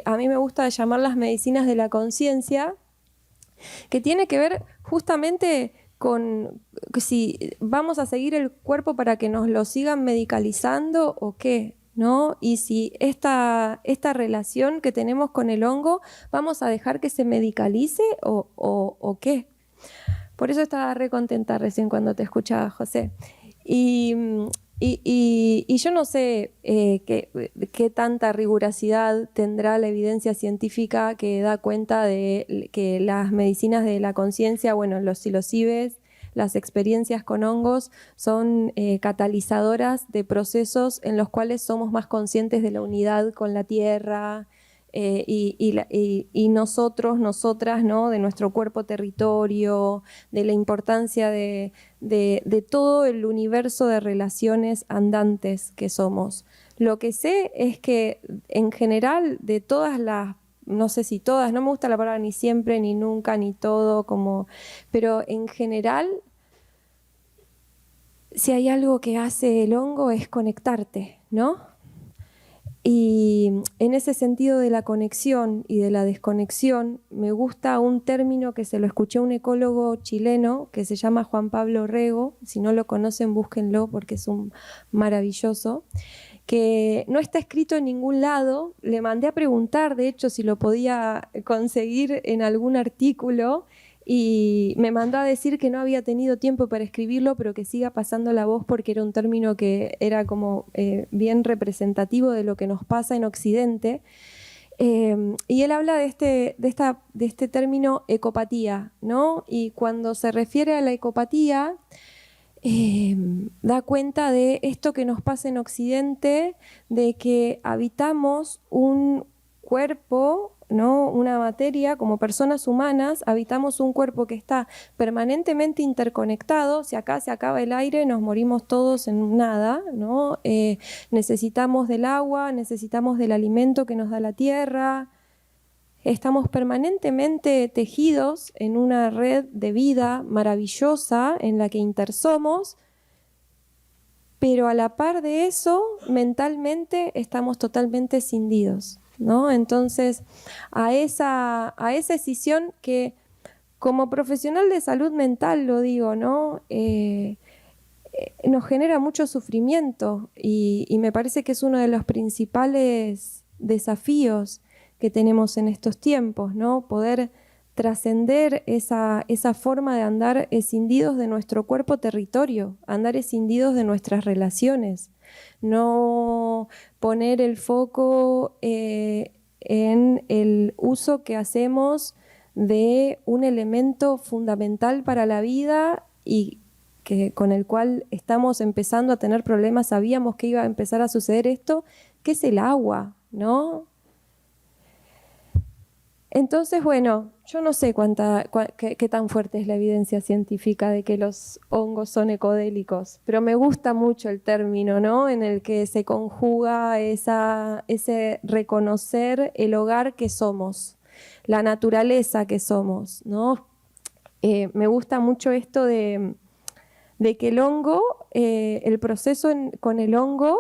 a mí me gusta llamar las medicinas de la conciencia, que tiene que ver justamente con si vamos a seguir el cuerpo para que nos lo sigan medicalizando o qué, ¿no? Y si esta relación que tenemos con el hongo, ¿vamos a dejar que se medicalice o qué? Por eso estaba re contenta recién cuando te escuchaba, José. Y yo no sé qué tanta rigurosidad tendrá la evidencia científica que da cuenta de que las medicinas de la conciencia, bueno, los psilocibes, las experiencias con hongos son catalizadoras de procesos en los cuales somos más conscientes de la unidad con la tierra, y nosotros, nosotras, ¿no? De nuestro cuerpo territorio, de la importancia de todo el universo de relaciones andantes que somos. Lo que sé es que en general de todas las, no sé si todas, no me gusta la palabra ni siempre, ni nunca, ni todo, pero en general, si hay algo que hace el hongo es conectarte, ¿no? Y en ese sentido de la conexión y de la desconexión, me gusta un término que se lo escuché a un ecólogo chileno que se llama Juan Pablo Rego. Si no lo conocen, búsquenlo porque es un maravilloso, que no está escrito en ningún lado. Le mandé a preguntar, de hecho, si lo podía conseguir en algún artículo, y me mandó a decir que no había tenido tiempo para escribirlo, pero que siga pasando la voz porque era un término que era como bien representativo de lo que nos pasa en Occidente. Y él habla de este término ecopatía, ¿no? Y cuando se refiere a la ecopatía, da cuenta de esto que nos pasa en Occidente, de que habitamos un cuerpo, ¿no? Una materia, como personas humanas, habitamos un cuerpo que está permanentemente interconectado. Si acá se acaba el aire, nos morimos todos en nada, ¿no? Necesitamos del agua, necesitamos del alimento que nos da la tierra. Estamos permanentemente tejidos en una red de vida maravillosa en la que intersomos, pero a la par de eso, mentalmente estamos totalmente escindidos, ¿no? Entonces, a esa escisión que como profesional de salud mental, lo digo, ¿no? Nos genera mucho sufrimiento y me parece que es uno de los principales desafíos que tenemos en estos tiempos, ¿no? Poder trascender esa forma de andar escindidos de nuestro cuerpo territorio, andar escindidos de nuestras relaciones, no poner el foco en el uso que hacemos de un elemento fundamental para la vida y con el cual estamos empezando a tener problemas, sabíamos que iba a empezar a suceder esto, que es el agua, ¿no? Entonces, bueno, yo no sé qué tan fuerte es la evidencia científica de que los hongos son ecodélicos, pero me gusta mucho el término, ¿no? En el que se conjuga ese reconocer el hogar que somos, la naturaleza que somos, ¿no? Me gusta mucho esto de que el hongo, el proceso con el hongo,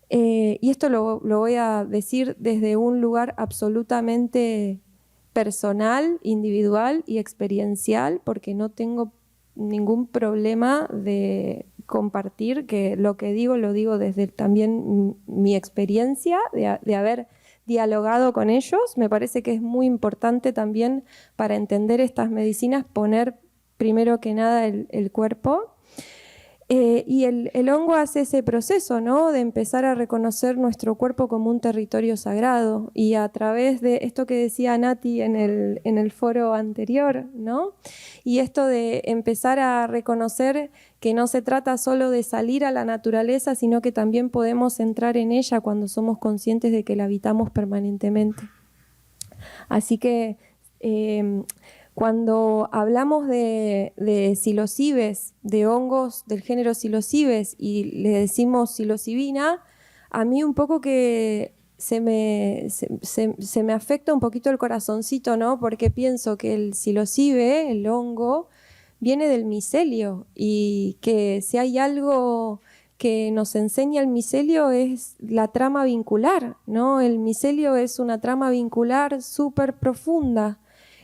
y esto lo voy a decir desde un lugar absolutamente personal, individual y experiencial, porque no tengo ningún problema de compartir que lo que digo lo digo desde también mi experiencia de haber dialogado con ellos. Me parece que es muy importante también para entender estas medicinas poner primero que nada el cuerpo. Y el hongo hace ese proceso, ¿no? De empezar a reconocer nuestro cuerpo como un territorio sagrado, y a través de esto que decía Nati en el foro anterior, ¿no? Y esto de empezar a reconocer que no se trata solo de salir a la naturaleza, sino que también podemos entrar en ella cuando somos conscientes de que la habitamos permanentemente. Así que cuando hablamos de psilocibes, de hongos del género psilocibes, y le decimos psilocibina, a mí un poco que se me afecta un poquito el corazoncito, ¿no? Porque pienso que el psilocibe, el hongo, viene del micelio, y que si hay algo que nos enseña el micelio es la trama vincular, ¿no? El micelio es una trama vincular súper profunda.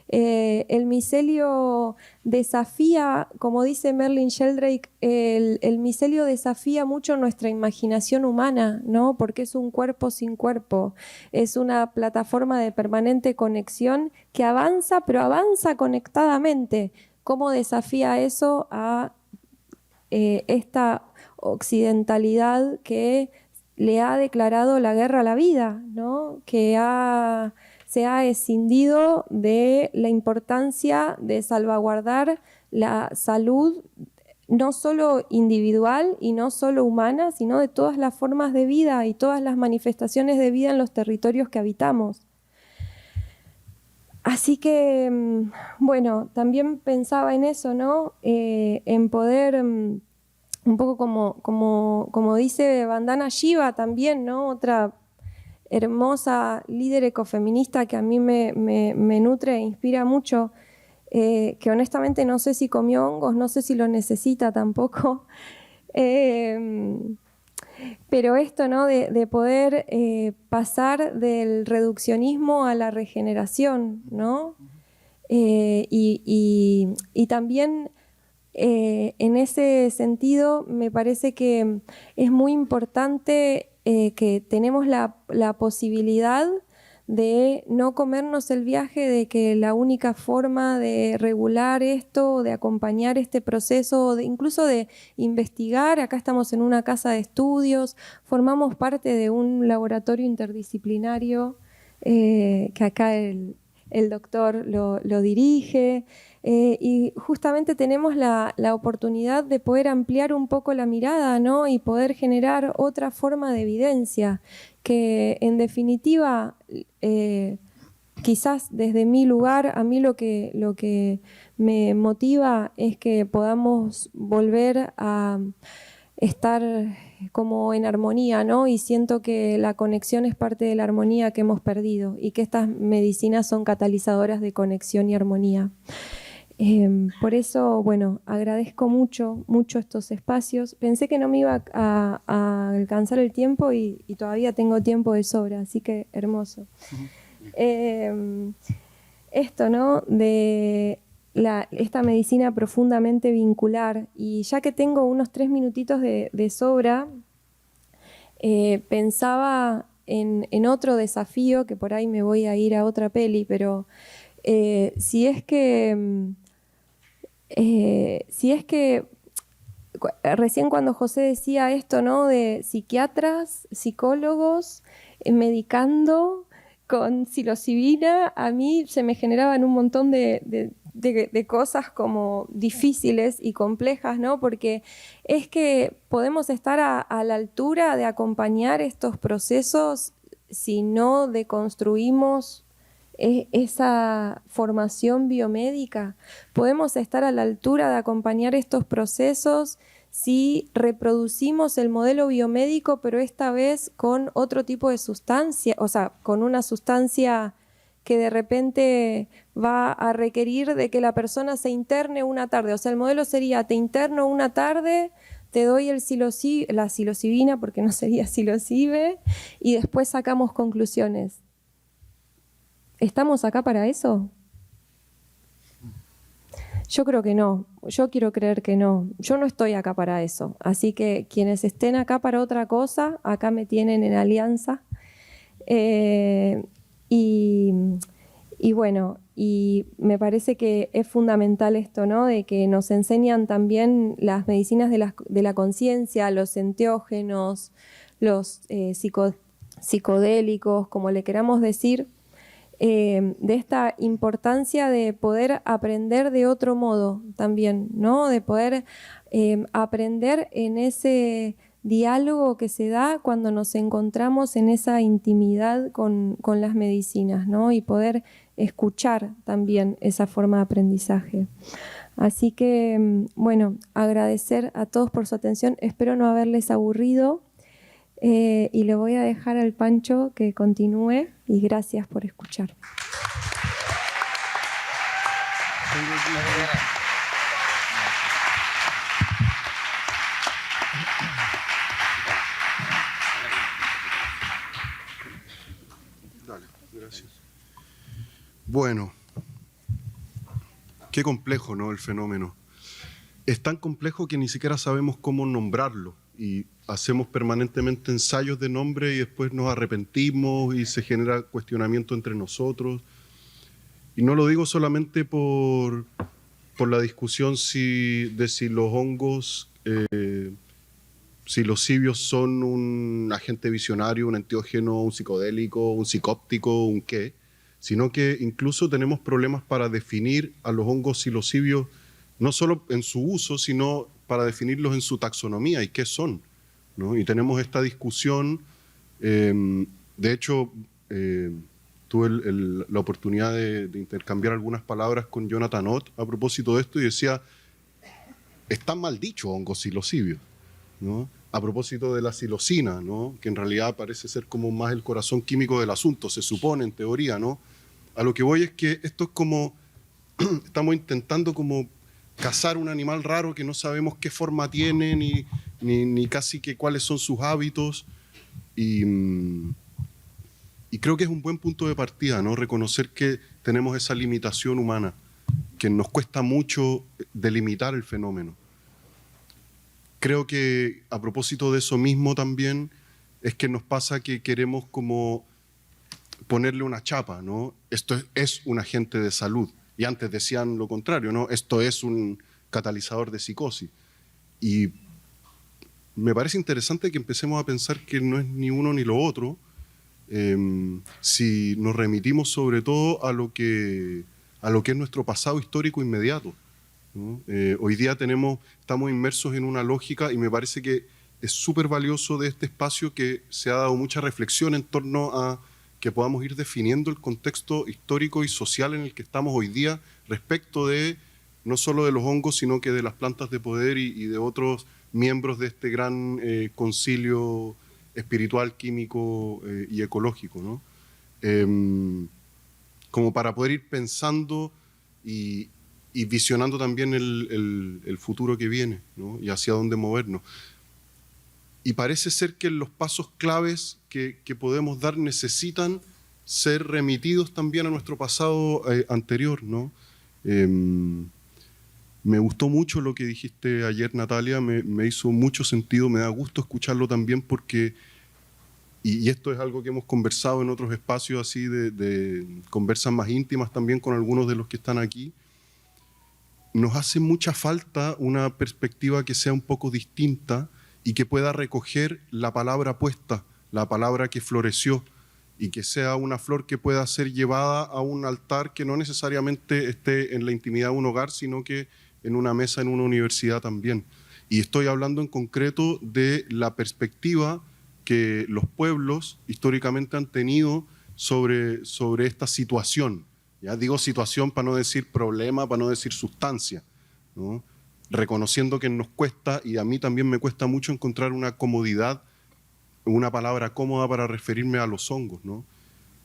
El micelio desafía, como dice Merlin Sheldrake, el micelio desafía mucho nuestra imaginación humana, ¿no? Porque es un cuerpo sin cuerpo, es una plataforma de permanente conexión que avanza, pero avanza conectadamente. ¿Cómo desafía eso a esta occidentalidad que le ha declarado la guerra a la vida, ¿no? Que se ha escindido de la importancia de salvaguardar la salud no solo individual y no solo humana, sino de todas las formas de vida y todas las manifestaciones de vida en los territorios que habitamos. Así que, bueno, también pensaba en eso, ¿no? En poder, un poco como dice Vandana Shiva también, ¿no? Otra hermosa líder ecofeminista que a mí me nutre e inspira mucho, que honestamente no sé si comió hongos, no sé si lo necesita tampoco. Pero esto, ¿no? De poder pasar del reduccionismo a la regeneración, ¿no? Y también en ese sentido me parece que es muy importante que tenemos la posibilidad de no comernos el viaje, de que la única forma de regular esto, de acompañar este proceso, incluso de investigar, acá estamos en una casa de estudios, formamos parte de un laboratorio interdisciplinario que acá el doctor lo dirige, y justamente tenemos la oportunidad de poder ampliar un poco la mirada, ¿no? Y poder generar otra forma de evidencia que en definitiva, quizás desde mi lugar, a mí lo que me motiva es que podamos volver a estar como en armonía, ¿no? Y siento que la conexión es parte de la armonía que hemos perdido y que estas medicinas son catalizadoras de conexión y armonía. Por eso, bueno, agradezco mucho estos espacios. Pensé que no me iba a alcanzar el tiempo y todavía tengo tiempo de sobra, así que hermoso. Esto, ¿no? De esta medicina profundamente vincular. Y ya que tengo unos 3 minutitos de sobra, pensaba en otro desafío, que por ahí me voy a ir a otra peli, pero si es que recién cuando José decía esto, ¿no? De psiquiatras, psicólogos, medicando con psilocibina, a mí se me generaban un montón de cosas como difíciles y complejas, ¿no? Porque es que podemos estar a la altura de acompañar estos procesos si no deconstruimos esa formación biomédica. Podemos estar a la altura de acompañar estos procesos si reproducimos el modelo biomédico, pero esta vez con otro tipo de sustancia, o sea, con una sustancia que de repente va a requerir de que la persona se interne una tarde. O sea, el modelo sería, te interno una tarde, te doy la psilocibina, porque no sería psilocibe, y después sacamos conclusiones. ¿Estamos acá para eso? Yo creo que no. Yo quiero creer que no. Yo no estoy acá para eso. Así que quienes estén acá para otra cosa, acá me tienen en alianza. Y bueno, y me parece que es fundamental esto, ¿no? De que nos enseñan también las medicinas de la conciencia, los enteógenos, los psicodélicos, como le queramos decir, de esta importancia de poder aprender de otro modo también, ¿no? De poder aprender en ese diálogo que se da cuando nos encontramos en esa intimidad con las medicinas, ¿no? Y poder escuchar también esa forma de aprendizaje. Así que, bueno, agradecer a todos por su atención. Espero no haberles aburrido. Y le voy a dejar al Pancho que continúe y gracias por escuchar. Dale, gracias. Bueno, qué complejo, ¿no? El fenómeno. Es tan complejo que ni siquiera sabemos cómo nombrarlo. Y hacemos permanentemente ensayos de nombre y después nos arrepentimos y se genera cuestionamiento entre nosotros. Y no lo digo solamente por la discusión de si los hongos, si los psibios son un agente visionario, un enteógeno, un psicodélico, un psicóptico, un qué, sino que incluso tenemos problemas para definir a los hongos psilocibios, no solo en su uso, sino para definirlos en su taxonomía y qué son, ¿no? Y tenemos esta discusión, de hecho, tuve la oportunidad de intercambiar algunas palabras con Jonathan Ott a propósito de esto y decía, están mal dicho hongos psilocibios, ¿no? A propósito de la psilocina, ¿no? Que en realidad parece ser como más el corazón químico del asunto, se supone en teoría, ¿no? A lo que voy es que esto es como, estamos intentando como cazar un animal raro que no sabemos qué forma tiene, ni casi que cuáles son sus hábitos, y creo que es un buen punto de partida, ¿no? Reconocer que tenemos esa limitación humana, que nos cuesta mucho delimitar el fenómeno. Creo que a propósito de eso mismo también es que nos pasa que queremos como ponerle una chapa, ¿no? Esto es un agente de salud. Y antes decían lo contrario, ¿no? Esto es un catalizador de psicosis. Y me parece interesante que empecemos a pensar que no es ni uno ni lo otro, si nos remitimos sobre todo a lo que es nuestro pasado histórico inmediato, ¿no? Hoy día estamos inmersos en una lógica y me parece que es súper valioso de este espacio que se ha dado mucha reflexión en torno a que podamos ir definiendo el contexto histórico y social en el que estamos hoy día respecto de no solo de los hongos, sino que de las plantas de poder y de otros miembros de este gran concilio espiritual, químico y ecológico, ¿no? Como para poder ir pensando y visionando también el futuro que viene, ¿no? Y hacia dónde movernos. Y parece ser que los pasos claves que podemos dar necesitan ser remitidos también a nuestro pasado anterior, ¿no? Me gustó mucho lo que dijiste ayer, Natalia, me hizo mucho sentido, me da gusto escucharlo también porque, y esto es algo que hemos conversado en otros espacios así de conversas más íntimas también con algunos de los que están aquí, nos hace mucha falta una perspectiva que sea un poco distinta y que pueda recoger la palabra puesta, la palabra que floreció, y que sea una flor que pueda ser llevada a un altar que no necesariamente esté en la intimidad de un hogar, sino que en una mesa en una universidad también. Y estoy hablando en concreto de la perspectiva que los pueblos históricamente han tenido sobre esta situación. Ya digo situación para no decir problema, para no decir sustancia, ¿no? Reconociendo que nos cuesta, y a mí también me cuesta mucho encontrar una comodidad, una palabra cómoda para referirme a los hongos, ¿no?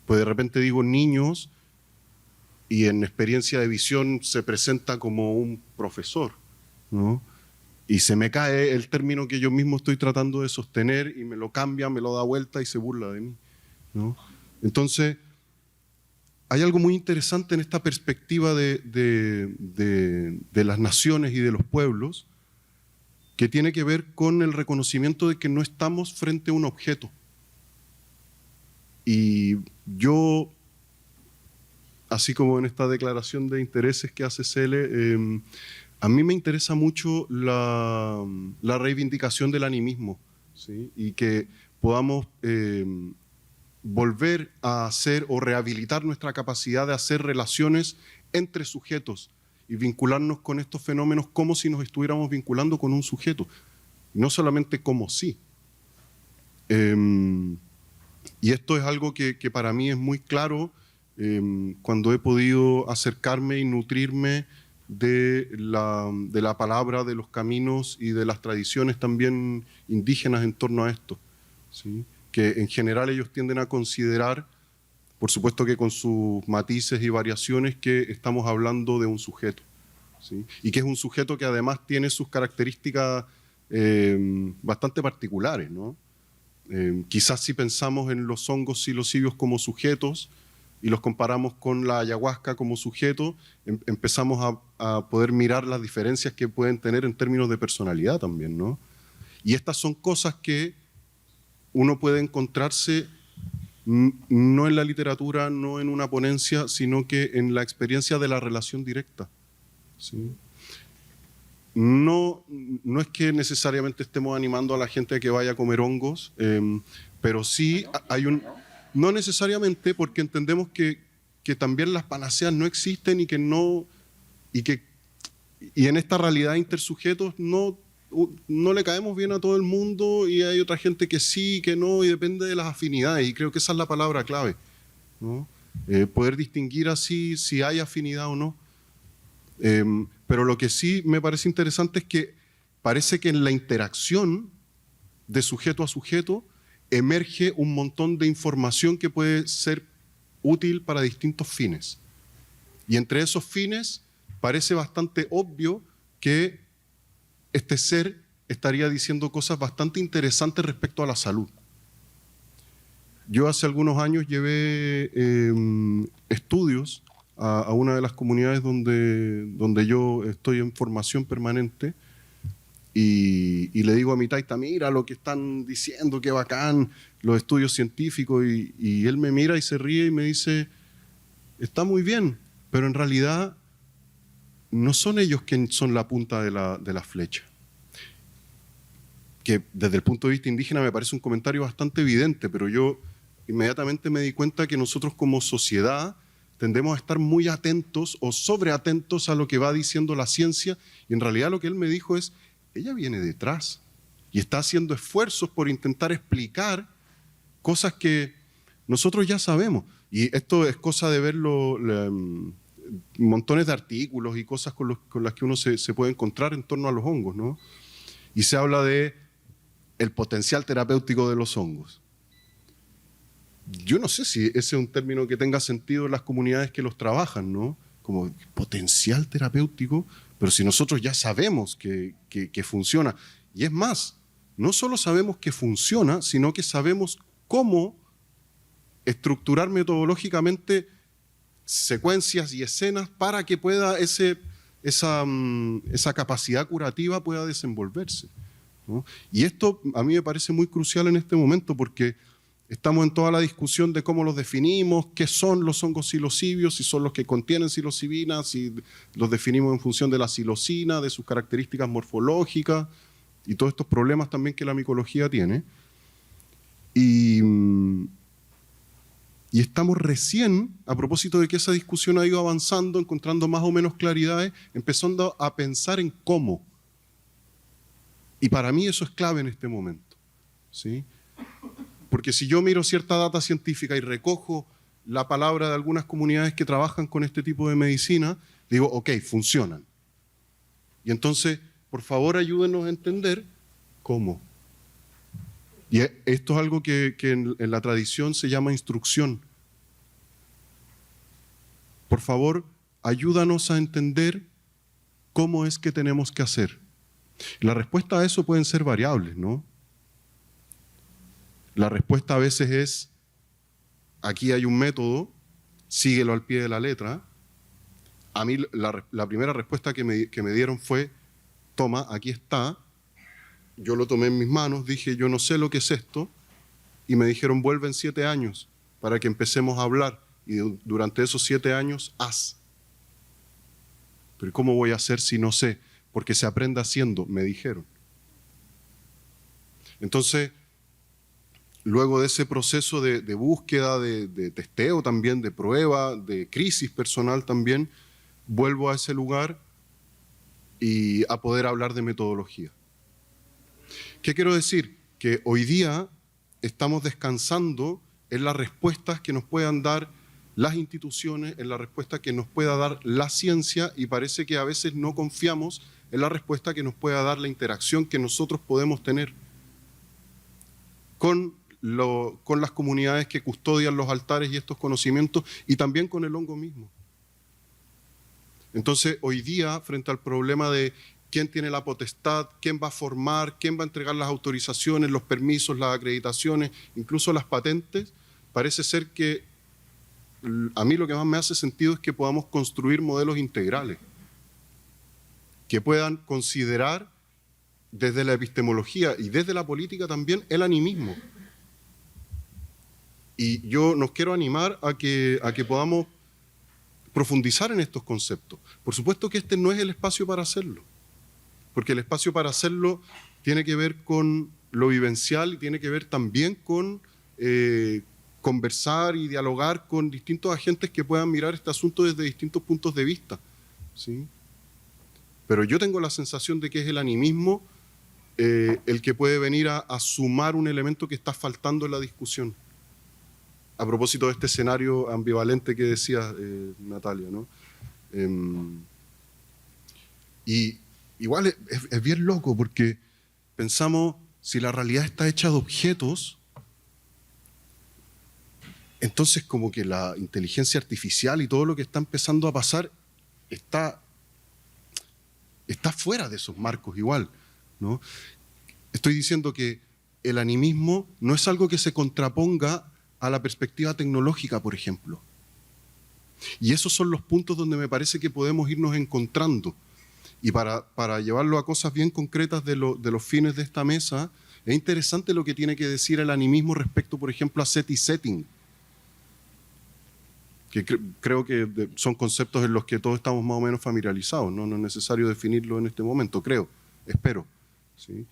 Pues de repente digo niños y en experiencia de visión se presenta como un profesor, ¿no? Y se me cae el término que yo mismo estoy tratando de sostener y me lo cambia, me lo da vuelta y se burla de mí, ¿no? Entonces, hay algo muy interesante en esta perspectiva de las naciones y de los pueblos que tiene que ver con el reconocimiento de que no estamos frente a un objeto. Y yo, así como en esta declaración de intereses que hace Cele, a mí me interesa mucho la reivindicación del animismo, ¿sí? Y que podamos volver a hacer o rehabilitar nuestra capacidad de hacer relaciones entre sujetos y vincularnos con estos fenómenos como si nos estuviéramos vinculando con un sujeto, no solamente como si. Y esto es algo que para mí es muy claro cuando he podido acercarme y nutrirme de la palabra, de los caminos y de las tradiciones también indígenas en torno a esto, ¿sí? Que en general ellos tienden a considerar, por supuesto que con sus matices y variaciones, que estamos hablando de un sujeto, ¿sí? Y que es un sujeto que además tiene sus características bastante particulares, ¿no? Quizás si pensamos en los hongos psilocibios como sujetos y los comparamos con la ayahuasca como sujeto, empezamos a poder mirar las diferencias que pueden tener en términos de personalidad también, ¿no? Y estas son cosas que uno puede encontrarse no en la literatura, no en una ponencia, sino que en la experiencia de la relación directa, ¿sí? No es que necesariamente estemos animando a la gente a que vaya a comer hongos, pero sí hay un... No necesariamente, porque entendemos que también las panaceas no existen y que no... Y en esta realidad de intersujetos no le caemos bien a todo el mundo y hay otra gente que sí, que no, y depende de las afinidades, y creo que esa es la palabra clave, ¿no? poder distinguir así si hay afinidad o no. Pero lo que sí me parece interesante es que parece que en la interacción de sujeto a sujeto emerge un montón de información que puede ser útil para distintos fines. Y entre esos fines parece bastante obvio que este ser estaría diciendo cosas bastante interesantes respecto a la salud. Yo hace algunos años llevé estudios a una de las comunidades donde yo estoy en formación permanente y le digo a mi taita, mira lo que están diciendo, qué bacán, los estudios científicos, y él me mira y se ríe y me dice, está muy bien, pero en realidad no son ellos quienes son la punta de la flecha. Que desde el punto de vista indígena me parece un comentario bastante evidente, pero yo inmediatamente me di cuenta que nosotros como sociedad tendemos a estar muy atentos o sobreatentos a lo que va diciendo la ciencia, y en realidad lo que él me dijo es, ella viene detrás y está haciendo esfuerzos por intentar explicar cosas que nosotros ya sabemos. Y esto es cosa de ver montones de artículos y cosas con las que uno se puede encontrar en torno a los hongos, ¿no? Y se habla de el potencial terapéutico de los hongos. Yo no sé si ese es un término que tenga sentido en las comunidades que los trabajan, ¿no? Como potencial terapéutico, pero si nosotros ya sabemos que funciona. Y es más, no solo sabemos que funciona, sino que sabemos cómo estructurar metodológicamente secuencias y escenas para que pueda esa capacidad curativa pueda desenvolverse, ¿no? Y esto a mí me parece muy crucial en este momento porque estamos en toda la discusión de cómo los definimos, qué son los hongos psilocibios, si son los que contienen psilocibina, si los definimos en función de la psilocina, de sus características morfológicas y todos estos problemas también que la micología tiene. Y estamos recién, a propósito de que esa discusión ha ido avanzando, encontrando más o menos claridades, empezando a pensar en cómo. Y para mí eso es clave en este momento, ¿sí? Porque si yo miro cierta data científica y recojo la palabra de algunas comunidades que trabajan con este tipo de medicina, digo, ok, funcionan. Y entonces, por favor, ayúdenos a entender cómo. Y esto es algo que en la tradición se llama instrucción. Por favor, ayúdanos a entender cómo es que tenemos que hacer. La respuesta a eso pueden ser variables, ¿no? La respuesta a veces es, aquí hay un método, síguelo al pie de la letra. A mí la primera respuesta que me dieron fue, toma, aquí está. Yo lo tomé en mis manos, dije, yo no sé lo que es esto, y me dijeron, vuelve en 7 años para que empecemos a hablar, y durante esos 7 años, haz. Pero ¿cómo voy a hacer si no sé? Porque se aprende haciendo, me dijeron. Entonces, luego de ese proceso de búsqueda, de testeo también, de prueba, de crisis personal también, vuelvo a ese lugar y a poder hablar de metodología. ¿Qué quiero decir? Que hoy día estamos descansando en las respuestas que nos puedan dar las instituciones, en la respuesta que nos pueda dar la ciencia, y parece que a veces no confiamos en la respuesta que nos pueda dar la interacción que nosotros podemos tener con las comunidades que custodian los altares y estos conocimientos, y también con el hongo mismo. Entonces, hoy día, frente al problema de quién tiene la potestad, quién va a formar, quién va a entregar las autorizaciones, los permisos, las acreditaciones, incluso las patentes, parece ser que a mí lo que más me hace sentido es que podamos construir modelos integrales que puedan considerar desde la epistemología y desde la política también el animismo. Y yo nos quiero animar a que podamos profundizar en estos conceptos. Por supuesto que este no es el espacio para hacerlo, porque el espacio para hacerlo tiene que ver con lo vivencial y tiene que ver también con conversar y dialogar con distintos agentes que puedan mirar este asunto desde distintos puntos de vista, ¿sí? Pero yo tengo la sensación de que es el animismo el que puede venir a sumar un elemento que está faltando en la discusión. a propósito de este escenario ambivalente que decía Natalia, ¿no? Y igual es bien loco porque pensamos, si la realidad está hecha de objetos, entonces como que la inteligencia artificial y todo lo que está empezando a pasar está fuera de esos marcos igual, ¿no? Estoy diciendo que el animismo no es algo que se contraponga a la perspectiva tecnológica, por ejemplo. Y esos son los puntos donde me parece que podemos irnos encontrando. Y para llevarlo a cosas bien concretas de los fines de esta mesa, es interesante lo que tiene que decir el animismo respecto, por ejemplo, a set y setting, que creo que son conceptos en los que todos estamos más o menos familiarizados, ¿no? No es necesario definirlo en este momento, creo, espero, ¿sí?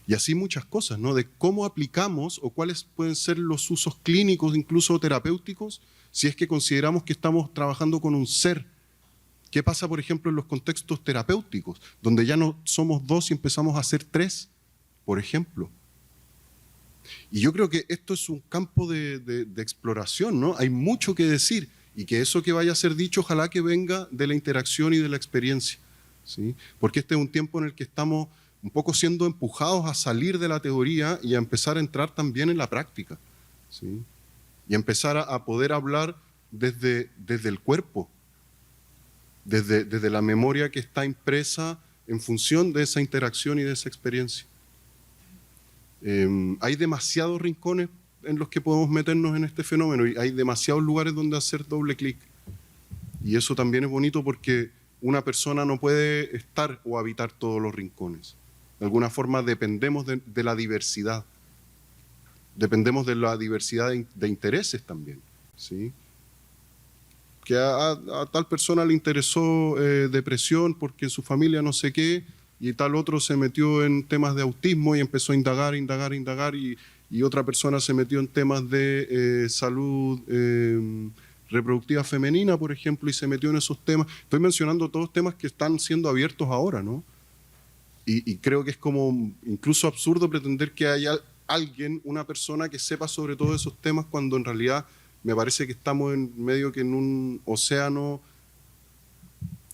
Y así muchas cosas, ¿no? De cómo aplicamos o cuáles pueden ser los usos clínicos, incluso terapéuticos, si es que consideramos que estamos trabajando con un ser. ¿Qué pasa, por ejemplo, en los contextos terapéuticos, donde ya no somos dos y empezamos a ser tres, por ejemplo? Y yo creo que esto es un campo de exploración, ¿no? Hay mucho que decir y que eso que vaya a ser dicho ojalá que venga de la interacción y de la experiencia, ¿sí? Porque este es un tiempo en el que estamos un poco siendo empujados a salir de la teoría y a empezar a entrar también en la práctica, ¿sí? Y a empezar a poder hablar desde el cuerpo, desde la memoria que está impresa en función de esa interacción y de esa experiencia. Hay demasiados rincones en los que podemos meternos en este fenómeno y hay demasiados lugares donde hacer doble clic. Y eso también es bonito porque una persona no puede estar o habitar todos los rincones. De alguna forma dependemos de la diversidad. Dependemos de la diversidad de intereses también, ¿sí? Que a tal persona le interesó depresión porque en su familia no sé qué, y tal otro se metió en temas de autismo y empezó a indagar, y otra persona se metió en temas de salud reproductiva femenina, por ejemplo, y se metió en esos temas. Estoy mencionando todos temas que están siendo abiertos ahora, ¿no? Y creo que es como incluso absurdo pretender que haya alguien, una persona que sepa sobre todos esos temas, cuando en realidad me parece que estamos en medio que en un océano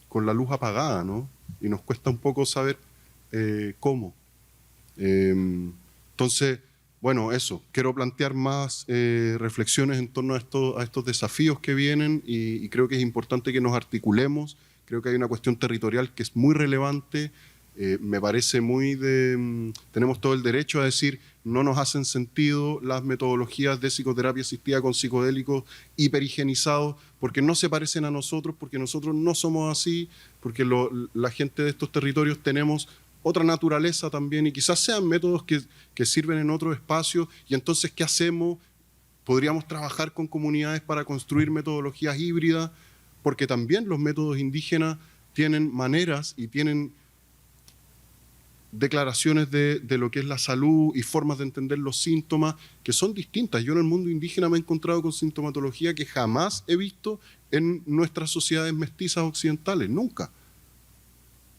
con la luz apagada, ¿no? Y nos cuesta un poco saber cómo. Entonces, bueno, eso. Quiero plantear más reflexiones en torno a estos desafíos que vienen y creo que es importante que nos articulemos. Creo que hay una cuestión territorial que es muy relevante. Me parece tenemos todo el derecho a decir no nos hacen sentido las metodologías de psicoterapia asistida con psicodélicos hiperhigienizados porque no se parecen a nosotros, porque nosotros no somos así, porque la gente de estos territorios tenemos otra naturaleza también y quizás sean métodos que sirven en otros espacios. Y entonces, ¿qué hacemos? Podríamos trabajar con comunidades para construir metodologías híbridas, porque también los métodos indígenas tienen maneras y tienen declaraciones de lo que es la salud y formas de entender los síntomas que son distintas. Yo en el mundo indígena me he encontrado con sintomatología que jamás he visto en nuestras sociedades mestizas occidentales, nunca.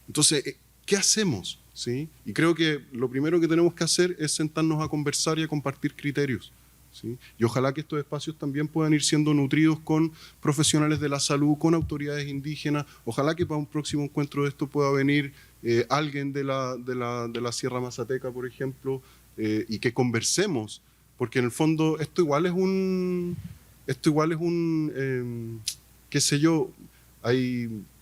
Entonces, ¿qué hacemos? ¿Sí? Y creo que lo primero que tenemos que hacer es sentarnos a conversar y a compartir criterios, ¿sí? Y ojalá que estos espacios también puedan ir siendo nutridos con profesionales de la salud, con autoridades indígenas. Ojalá que para un próximo encuentro de esto pueda venir alguien de la Sierra Mazateca, por ejemplo, y que conversemos, porque en el fondo esto igual es un qué sé yo,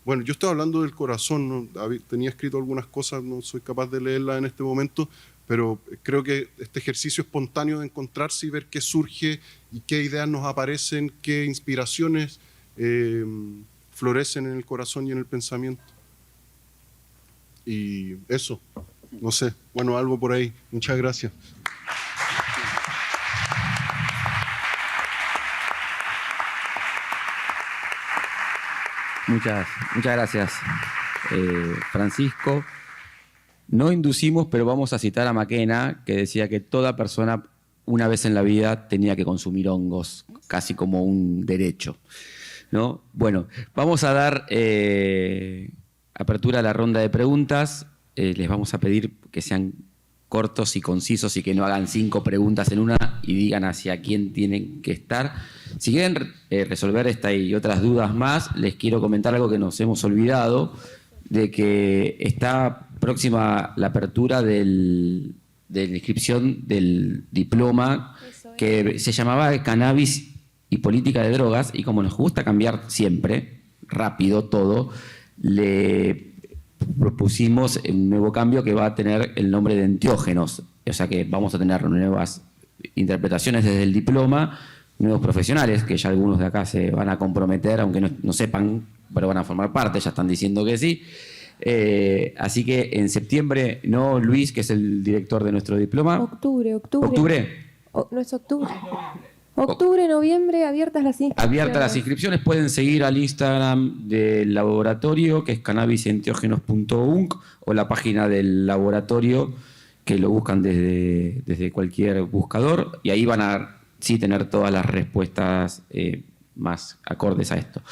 bueno, yo estoy hablando del corazón, ¿no? Tenía escrito algunas cosas, no soy capaz de leerlas en este momento, pero creo que este ejercicio espontáneo de encontrarse y ver qué surge y qué ideas nos aparecen, qué inspiraciones florecen en el corazón y en el pensamiento. Y eso, no sé, bueno, algo por ahí. Muchas gracias. Muchas gracias, Francisco. No inducimos, pero vamos a citar a McKenna, que decía que toda persona una vez en la vida tenía que consumir hongos, casi como un derecho, ¿no? Bueno, vamos a dar apertura a la ronda de preguntas. Les vamos a pedir que sean cortos y concisos y que no hagan 5 preguntas en una y digan hacia quién tienen que estar. Si quieren resolver esta y otras dudas más, les quiero comentar algo que nos hemos olvidado, de que está próxima la apertura de la inscripción del diploma que se llamaba Cannabis y Política de Drogas, y como nos gusta cambiar siempre, rápido todo, le propusimos un nuevo cambio que va a tener el nombre de enteógenos. O sea que vamos a tener nuevas interpretaciones desde el diploma, nuevos profesionales, que ya algunos de acá se van a comprometer, aunque no sepan, pero van a formar parte, ya están diciendo que sí. Así que en septiembre, ¿no, Luis, que es el director de nuestro diploma? Octubre. ¿Octubre? No es octubre. Octubre, noviembre, abiertas las inscripciones. Abiertas las inscripciones. Pueden seguir al Instagram del laboratorio, que es cannabisenteógenos.unc, o la página del laboratorio, que lo buscan desde cualquier buscador, y ahí van a sí tener todas las respuestas más acordes a esto.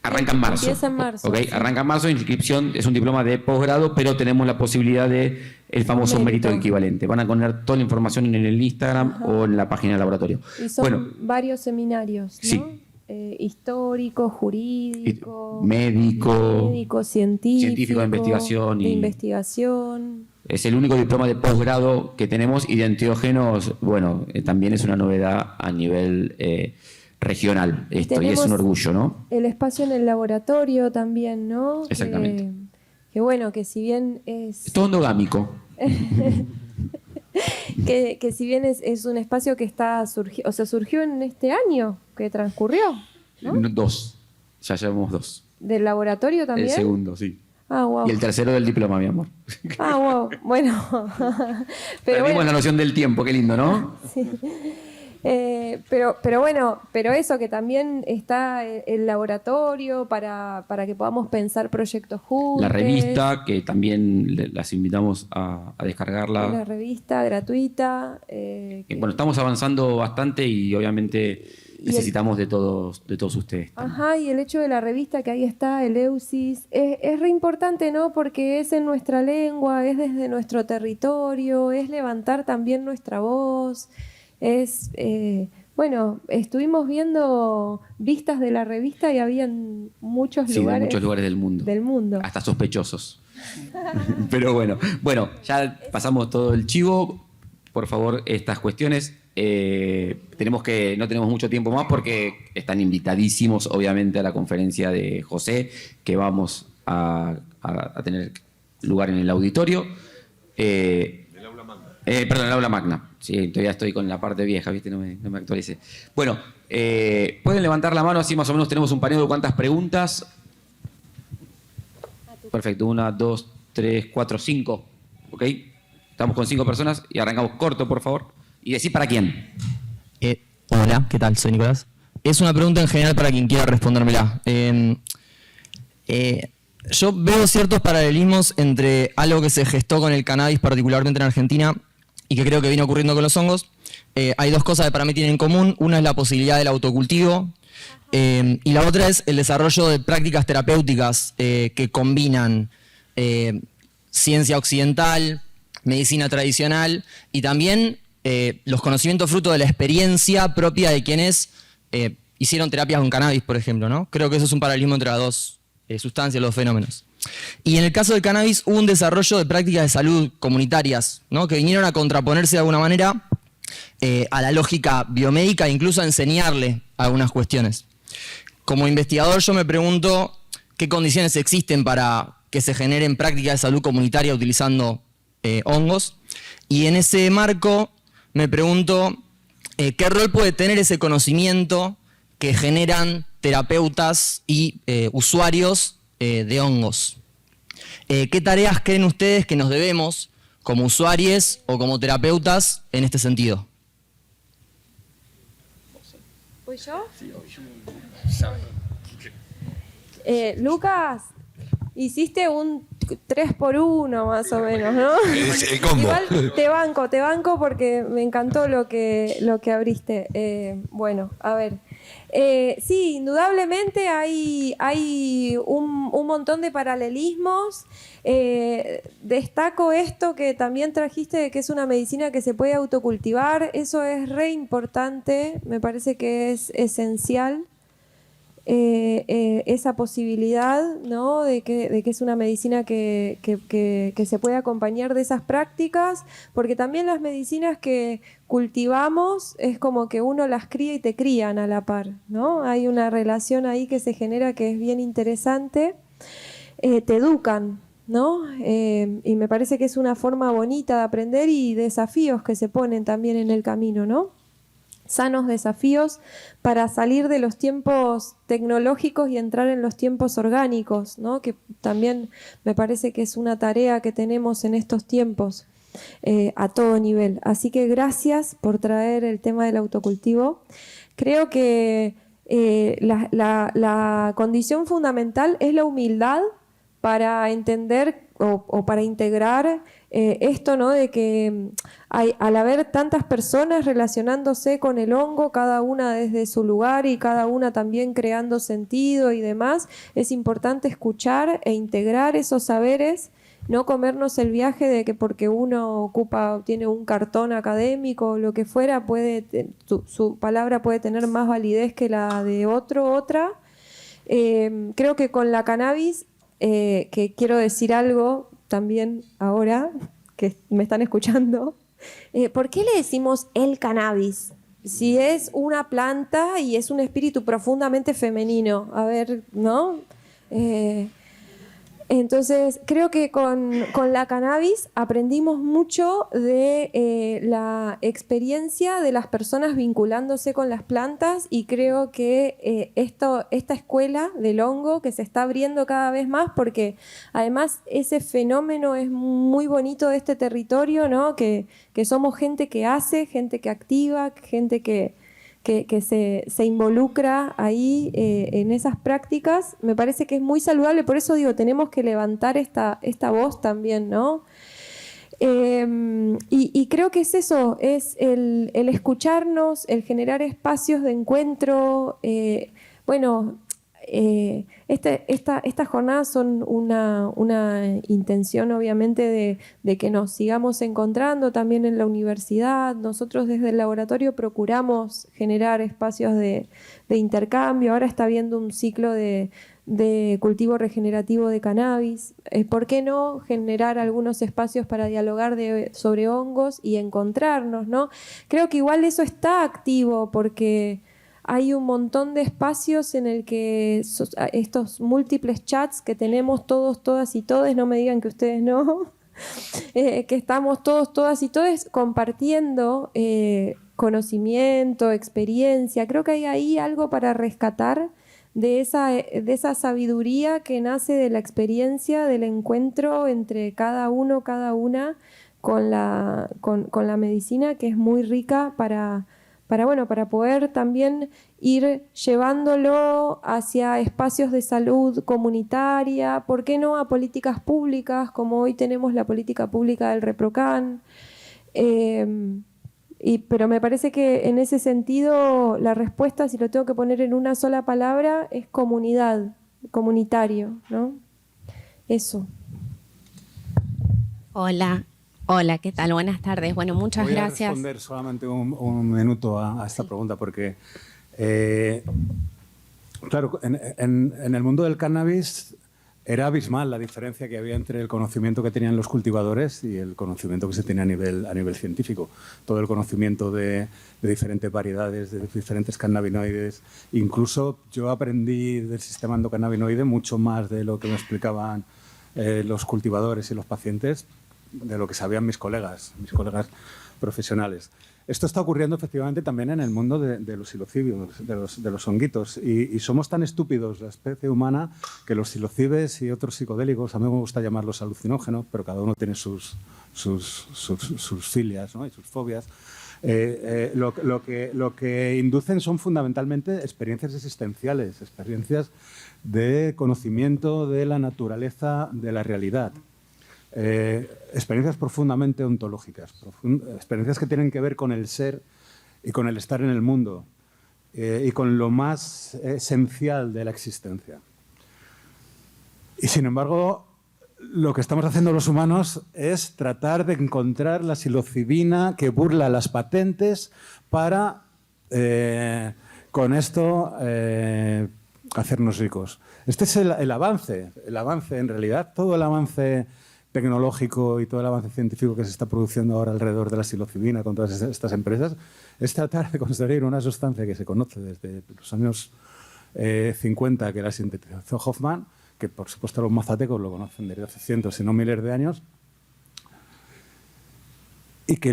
Arranca en marzo. Empieza en marzo. ¿Okay? Sí. Arranca en marzo, inscripción, es un diploma de posgrado, pero tenemos la posibilidad de el famoso mérito equivalente. Van a poner toda la información en el Instagram o en la página del laboratorio. Y son varios seminarios, ¿no? Sí. Histórico, jurídico, médico, científico de investigación. De investigación. Es el único diploma de posgrado que tenemos, y de enteógenos, bueno, también es una novedad a nivel regional esto, y es un orgullo, ¿no? El espacio en el laboratorio también, ¿no? Exactamente. Que bueno, que si bien es... Es todo endogámico. que si bien es un espacio que está surgió en este año que transcurrió, ¿no? 2, ya llevamos 2. ¿Del laboratorio también? El segundo, sí. Ah, wow. Y el tercero del diploma, mi amor. Ah, wow. Bueno. Perdimos la noción del tiempo, qué lindo, ¿no? Sí. Pero bueno, pero eso, que también está el laboratorio para que podamos pensar proyectos juntos. La revista, que también las invitamos a descargarla. La revista gratuita. Bueno, estamos avanzando bastante y obviamente necesitamos de todos ustedes. Ajá, y el hecho de la revista, que ahí está, el EUSIS, es re importante, ¿no? Porque es en nuestra lengua, es desde nuestro territorio, es levantar también nuestra voz. Bueno, estuvimos viendo vistas de la revista y habían muchos lugares. De muchos lugares del mundo. Hasta sospechosos. Pero bueno, ya pasamos todo el chivo. Por favor, estas cuestiones. No tenemos mucho tiempo más porque están invitadísimos, obviamente, a la conferencia de José, que vamos a tener lugar en el auditorio. Perdón, el aula magna. Sí, todavía estoy con la parte vieja, ¿viste? No me actualicé. Bueno, pueden levantar la mano, así más o menos tenemos un paneo de cuántas preguntas. Perfecto, 1, 2, 3, 4, 5. ¿Ok? Estamos con 5 personas y arrancamos corto, por favor. Y decir para quién. Hola, ¿qué tal? Soy Nicolás. Es una pregunta en general para quien quiera respondérmela. Yo veo ciertos paralelismos entre algo que se gestó con el cannabis, particularmente en Argentina, y que creo que viene ocurriendo con los hongos. Hay 2 cosas que para mí tienen en común. Una es la posibilidad del autocultivo, y la otra es el desarrollo de prácticas terapéuticas que combinan ciencia occidental, medicina tradicional y también los conocimientos fruto de la experiencia propia de quienes hicieron terapias con cannabis, por ejemplo, ¿no? Creo que eso es un paralelismo entre las 2 sustancias, los 2 fenómenos. Y en el caso del cannabis hubo un desarrollo de prácticas de salud comunitarias, ¿no? Que vinieron a contraponerse de alguna manera a la lógica biomédica e incluso a enseñarle algunas cuestiones. Como investigador yo me pregunto qué condiciones existen para que se generen prácticas de salud comunitaria utilizando hongos, y en ese marco me pregunto qué rol puede tener ese conocimiento que generan terapeutas y usuarios de hongos. ¿Qué tareas creen ustedes que nos debemos como usuarios o como terapeutas en este sentido? ¿Voy yo? Lucas, hiciste un 3x1 más o menos, ¿no? El combo. Igual te banco porque me encantó lo que abriste. Bueno, a ver. Sí, indudablemente hay un montón de paralelismos. Destaco esto que también trajiste, de que es una medicina que se puede autocultivar. Eso es re importante, me parece que es esencial. Esa posibilidad, ¿no? de que es una medicina que se puede acompañar de esas prácticas, porque también las medicinas que cultivamos es como que uno las cría y te crían a la par, ¿no? Hay una relación ahí que se genera que es bien interesante. Te educan, ¿no? Y me parece que es una forma bonita de aprender y desafíos que se ponen también en el camino, ¿no? Sanos desafíos para salir de los tiempos tecnológicos y entrar en los tiempos orgánicos, ¿no? Que también me parece que es una tarea que tenemos en estos tiempos a todo nivel. Así que gracias por traer el tema del autocultivo. Creo que la condición fundamental es la humildad para entender o para integrar esto, ¿no? De que al haber tantas personas relacionándose con el hongo, cada una desde su lugar y cada una también creando sentido y demás, es importante escuchar e integrar esos saberes, no comernos el viaje de que porque uno tiene un cartón académico o lo que fuera, su palabra puede tener más validez que la de otra. Creo que con la cannabis, que quiero decir algo también ahora, que me están escuchando. ¿Por qué le decimos el cannabis? Si es una planta y es un espíritu profundamente femenino. A ver, ¿no? Entonces, creo que con la cannabis aprendimos mucho de la experiencia de las personas vinculándose con las plantas, y creo que esta escuela del hongo que se está abriendo cada vez más, porque además ese fenómeno es muy bonito de este territorio, ¿no? Que somos gente que hace, gente que activa, gente que se involucra ahí en esas prácticas. Me parece que es muy saludable, por eso digo, tenemos que levantar esta voz también, ¿no? Y creo que es eso, es el escucharnos, el generar espacios de encuentro. Estas jornadas son una intención, obviamente, de que nos sigamos encontrando también en la universidad. Nosotros desde el laboratorio procuramos generar espacios de intercambio. Ahora está habiendo un ciclo de cultivo regenerativo de cannabis. ¿Por qué no generar algunos espacios para dialogar sobre hongos y encontrarnos, ¿no? Creo que igual eso está activo, porque hay un montón de espacios en el que estos múltiples chats que tenemos todos, todas y todes, no me digan que ustedes no, que estamos todos, todas y todes compartiendo conocimiento, experiencia. Creo que hay ahí algo para rescatar de esa sabiduría que nace de la experiencia, del encuentro entre cada uno, cada una con la medicina, que es muy rica para poder también ir llevándolo hacia espacios de salud comunitaria, ¿por qué no a políticas públicas, como hoy tenemos la política pública del ReproCan? Pero me parece que en ese sentido la respuesta, si lo tengo que poner en una sola palabra, es comunidad, comunitario, ¿no? Eso. Hola, ¿qué tal? Buenas tardes. Bueno, muchas gracias. Voy a responder solamente un minuto a esta pregunta, porque, claro, en el mundo del cannabis era abismal la diferencia que había entre el conocimiento que tenían los cultivadores y el conocimiento que se tenía a nivel científico. Todo el conocimiento de diferentes variedades, de diferentes cannabinoides. Incluso yo aprendí del sistema endocannabinoide mucho más de lo que me explicaban los cultivadores y los pacientes, de lo que sabían mis colegas profesionales. Esto está ocurriendo efectivamente también en el mundo de los psilocibios, de los honguitos. Y somos tan estúpidos, la especie humana, que los psilocibes y otros psicodélicos, a mí me gusta llamarlos alucinógenos, pero cada uno tiene sus filias, ¿no? Y sus fobias. Lo que inducen son fundamentalmente experiencias existenciales, experiencias de conocimiento de la naturaleza de la realidad. Experiencias profundamente ontológicas, experiencias que tienen que ver con el ser y con el estar en el mundo. y con lo más esencial de la existencia. Y sin embargo, lo que estamos haciendo los humanos es tratar de encontrar la psilocibina que burla las patentes para, con esto, hacernos ricos. Este es el avance en realidad, todo el avance tecnológico y todo el avance científico que se está produciendo ahora alrededor de la psilocibina con todas estas empresas, es tratar de conseguir una sustancia que se conoce desde los años 50, que la sintetizó Hoffman, que por supuesto los mazatecos lo conocen desde hace cientos, si no miles de años, y que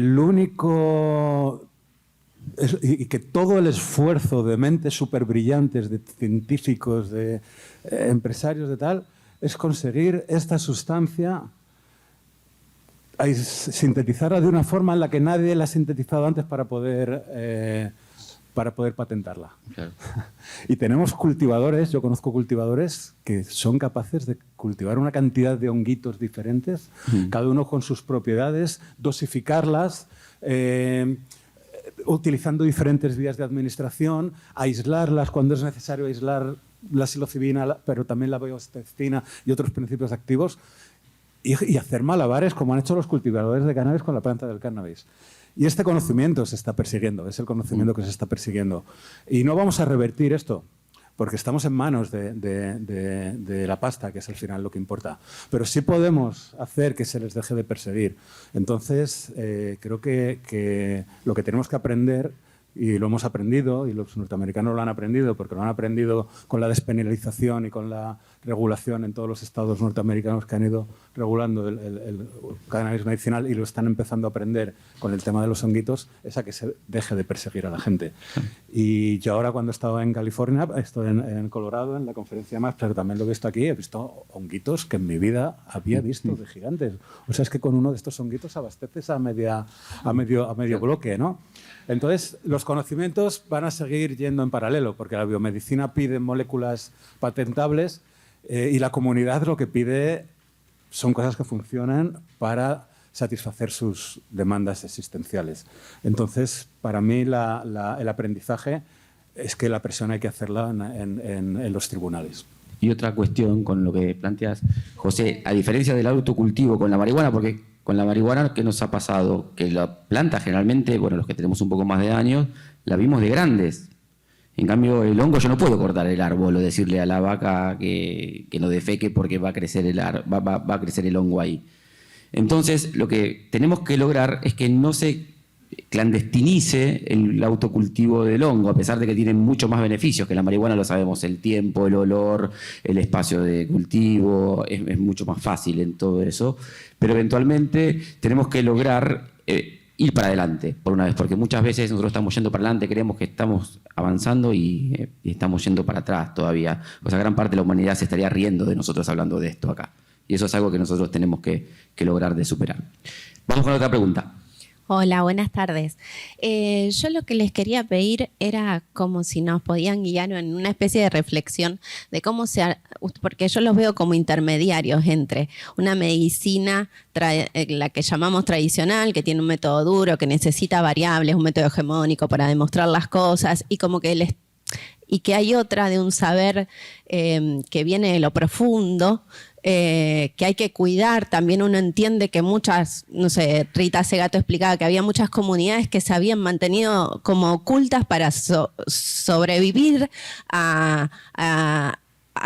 y que todo el esfuerzo de mentes súper brillantes, de científicos, de empresarios, de tal, es conseguir esta sustancia, sintetizarla de una forma en la que nadie la ha sintetizado antes para poder patentarla. Claro. Y tenemos cultivadores, yo conozco cultivadores que son capaces de cultivar una cantidad de honguitos diferentes, cada uno con sus propiedades, dosificarlas, utilizando diferentes vías de administración, aislarlas cuando es necesario aislar la psilocibina, pero también la biostecina y otros principios activos, y hacer malabares como han hecho los cultivadores de cannabis con la planta del cannabis. Y este conocimiento se está persiguiendo, es el conocimiento que se está persiguiendo. Y no vamos a revertir esto, porque estamos en manos de la pasta, que es al final lo que importa. Pero sí podemos hacer que se les deje de perseguir. Entonces, creo que lo que tenemos que aprender, y lo hemos aprendido, y los norteamericanos lo han aprendido, porque lo han aprendido con la despenalización y con la regulación en todos los estados norteamericanos que han ido regulando el cannabis medicinal, y lo están empezando a aprender con el tema de los honguitos, es a que se deje de perseguir a la gente. Y yo ahora, cuando he estado en California, estoy en Colorado, en la conferencia más, pero también lo he visto aquí, he visto honguitos que en mi vida había visto de gigantes. O sea, es que con uno de estos honguitos abasteces a medio bloque, ¿no? Entonces, los conocimientos van a seguir yendo en paralelo, porque la biomedicina pide moléculas patentables y la comunidad lo que pide son cosas que funcionan para satisfacer sus demandas existenciales. Entonces, para mí, el aprendizaje es que la presión hay que hacerla en los tribunales. Y otra cuestión con lo que planteas, José, a diferencia del autocultivo con la marihuana, porque con la marihuana, ¿qué nos ha pasado? Que la planta generalmente, bueno, los que tenemos un poco más de años, la vimos de grandes. En cambio, el hongo yo no puedo cortar el árbol o decirle a la vaca que no defeque porque va a crecer va a crecer el hongo ahí. Entonces, lo que tenemos que lograr es que no se clandestinice el autocultivo del hongo, a pesar de que tiene mucho más beneficios que la marihuana, lo sabemos, el tiempo, el olor, el espacio de cultivo, es mucho más fácil en todo eso, pero eventualmente tenemos que lograr ir para adelante, por una vez, porque muchas veces nosotros estamos yendo para adelante, creemos que estamos avanzando y estamos yendo para atrás todavía. O sea, gran parte de la humanidad se estaría riendo de nosotros hablando de esto acá. Y eso es algo que nosotros tenemos que lograr de superar. Vamos con otra pregunta. Hola, buenas tardes. Yo lo que les quería pedir era como si nos podían guiar en una especie de reflexión de cómo porque yo los veo como intermediarios entre una medicina, la que llamamos tradicional, que tiene un método duro, que necesita variables, un método hegemónico para demostrar las cosas, y como que y que hay otra de un saber que viene de lo profundo, que hay que cuidar. También uno entiende que muchas, no sé, Rita Segato explicaba que había muchas comunidades que se habían mantenido como ocultas para sobrevivir a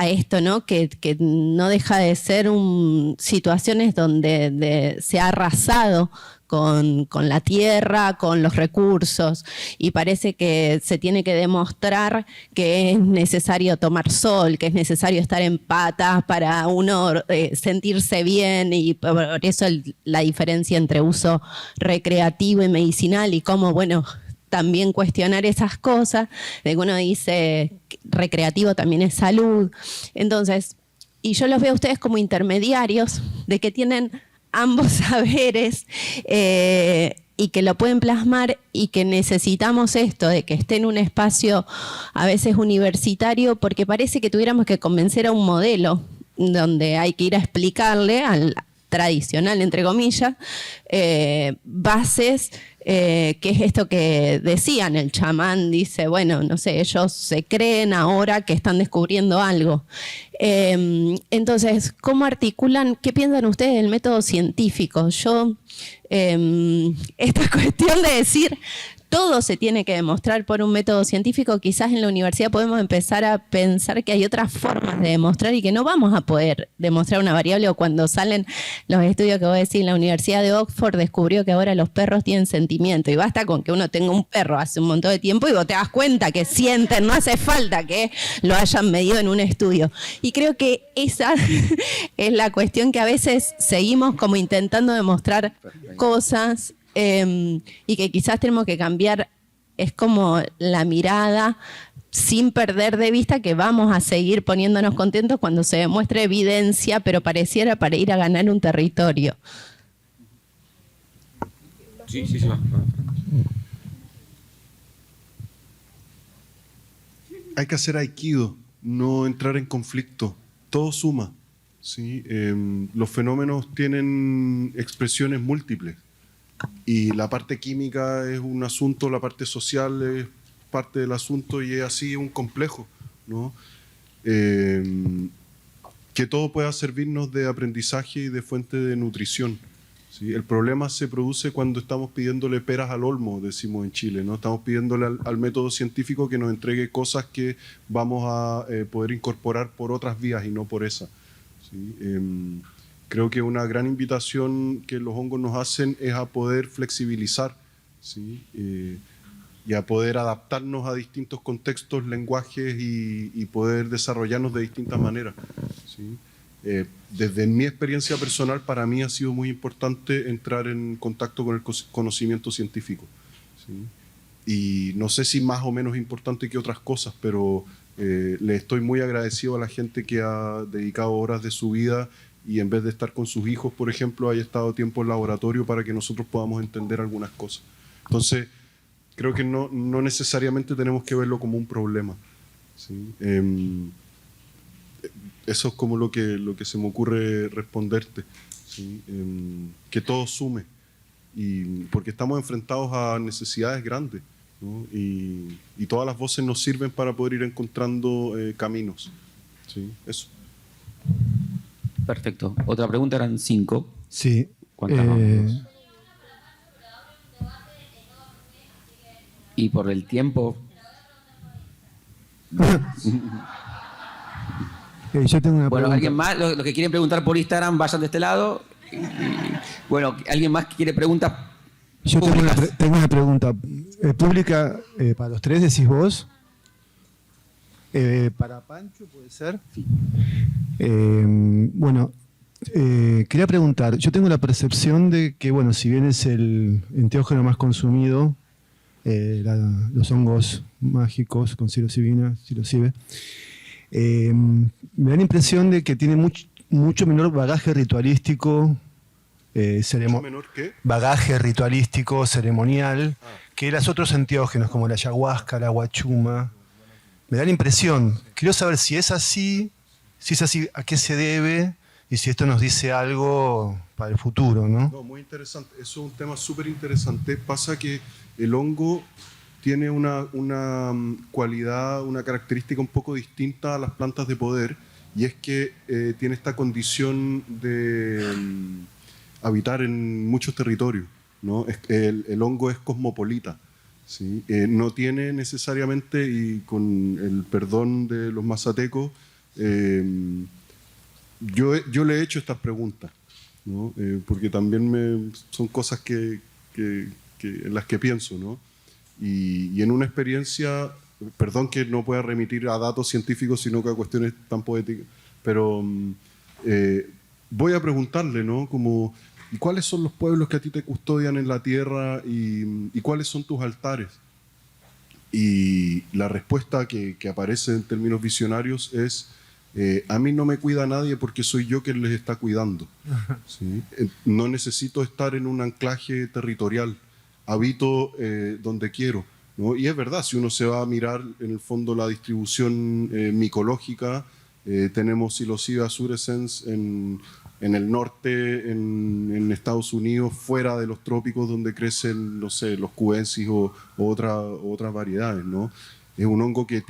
esto, ¿no? Que no deja de ser situaciones donde se ha arrasado con la tierra, con los recursos, y parece que se tiene que demostrar que es necesario tomar sol, que es necesario estar en patas para uno sentirse bien, y por eso la diferencia entre uso recreativo y medicinal, y cómo, bueno, también cuestionar esas cosas, de que uno dice que recreativo también es salud. Entonces, y yo los veo a ustedes como intermediarios de que tienen ambos saberes y que lo pueden plasmar, y que necesitamos esto de que esté en un espacio a veces universitario, porque parece que tuviéramos que convencer a un modelo donde hay que ir a explicarle al tradicional, entre comillas, bases que es esto que decían, el chamán dice, bueno, no sé, ellos se creen ahora que están descubriendo algo. Entonces, ¿cómo articulan, qué piensan ustedes del método científico? Yo, esta cuestión de decir, todo se tiene que demostrar por un método científico, quizás en la universidad podemos empezar a pensar que hay otras formas de demostrar y que no vamos a poder demostrar una variable, o cuando salen los estudios que voy a decir, la Universidad de Oxford descubrió que ahora los perros tienen sentimiento y basta con que uno tenga un perro hace un montón de tiempo y vos te das cuenta que sienten, no hace falta que lo hayan medido en un estudio. Y creo que esa es la cuestión, que a veces seguimos como intentando demostrar cosas y que quizás tenemos que cambiar, es como la mirada, sin perder de vista que vamos a seguir poniéndonos contentos cuando se demuestre evidencia, pero pareciera para ir a ganar un territorio. Sí, va. Hay que hacer aikido, no entrar en conflicto. Todo suma, ¿sí? Los fenómenos tienen expresiones múltiples. Y la parte química es un asunto, la parte social es parte del asunto, y es así un complejo, ¿no? Que todo pueda servirnos de aprendizaje y de fuente de nutrición, ¿sí? El problema se produce cuando estamos pidiéndole peras al olmo, decimos en Chile, ¿no? Estamos pidiéndole al método científico que nos entregue cosas que vamos a poder incorporar por otras vías y no por esa, ¿sí? Creo que una gran invitación que los hongos nos hacen es a poder flexibilizar, ¿sí? Y a poder adaptarnos a distintos contextos, lenguajes y poder desarrollarnos de distintas maneras, ¿sí? Desde mi experiencia personal, para mí ha sido muy importante entrar en contacto con el conocimiento científico, ¿sí? Y no sé si más o menos importante que otras cosas, pero le estoy muy agradecido a la gente que ha dedicado horas de su vida y en vez de estar con sus hijos, por ejemplo, haya estado tiempo en laboratorio para que nosotros podamos entender algunas cosas. Entonces, creo que no necesariamente tenemos que verlo como un problema, ¿sí? Eso es como lo que se me ocurre responderte, ¿sí? Que todo sume, porque estamos enfrentados a necesidades grandes, ¿no? Y todas las voces nos sirven para poder ir encontrando caminos, ¿sí? Eso. Perfecto. Otra pregunta, eran 5. Sí. ¿Cuántas vamos? Y por el tiempo... Yo tengo una Bueno, pregunta. ¿alguien más? Los que quieren preguntar por Instagram, vayan de este lado. Bueno, ¿alguien más que quiere preguntas? Yo tengo una pregunta pública para los tres, decís vos. Para Pancho, ¿puede ser? Sí. Bueno, quería preguntar, yo tengo la percepción de que, bueno, si bien es el enteógeno más consumido, los hongos mágicos con psilocibina, psilocibe, me da la impresión de que tiene mucho menor bagaje ritualístico, ¿Mucho menor qué? bagaje ritualístico, ceremonial, que los otros enteógenos como la ayahuasca, la guachuma. Me da la impresión. Quiero saber si es así, a qué se debe y si esto nos dice algo para el futuro, ¿no? No, muy interesante. Eso es un tema súper interesante. Pasa que el hongo tiene una cualidad, una característica un poco distinta a las plantas de poder, y es que tiene esta condición de habitar en muchos territorios, ¿no? El hongo es cosmopolita, ¿sí? No tiene necesariamente, y con el perdón de los mazatecos, yo le he hecho estas preguntas, ¿no? Porque también son cosas en las que pienso, ¿no? Y en una experiencia, perdón que no pueda remitir a datos científicos, sino que a cuestiones tan poéticas, pero voy a preguntarle, ¿no? Como, ¿y cuáles son los pueblos que a ti te custodian en la tierra y cuáles son tus altares? Y la respuesta que aparece en términos visionarios es: a mí no me cuida nadie porque soy yo quien les está cuidando, ¿sí? No necesito estar en un anclaje territorial, habito donde quiero, ¿no? Y es verdad, si uno se va a mirar en el fondo la distribución micológica, tenemos Psilocybe azurescens en en el norte, en Estados Unidos, fuera de los trópicos donde crecen, no sé, los cubensis o otras variedades, ¿no? Es un hongo que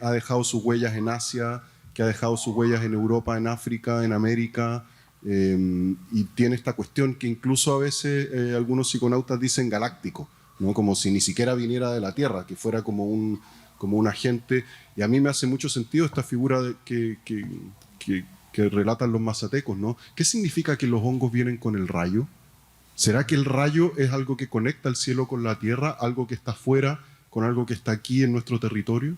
ha dejado sus huellas en Asia, que ha dejado sus huellas en Europa, en África, en América, y tiene esta cuestión que incluso a veces algunos psiconautas dicen galáctico, ¿no? Como si ni siquiera viniera de la Tierra, que fuera como un agente. Y a mí me hace mucho sentido esta figura que relatan los mazatecos, ¿no? ¿Qué significa que los hongos vienen con el rayo? ¿Será que el rayo es algo que conecta el cielo con la tierra, algo que está afuera con algo que está aquí en nuestro territorio?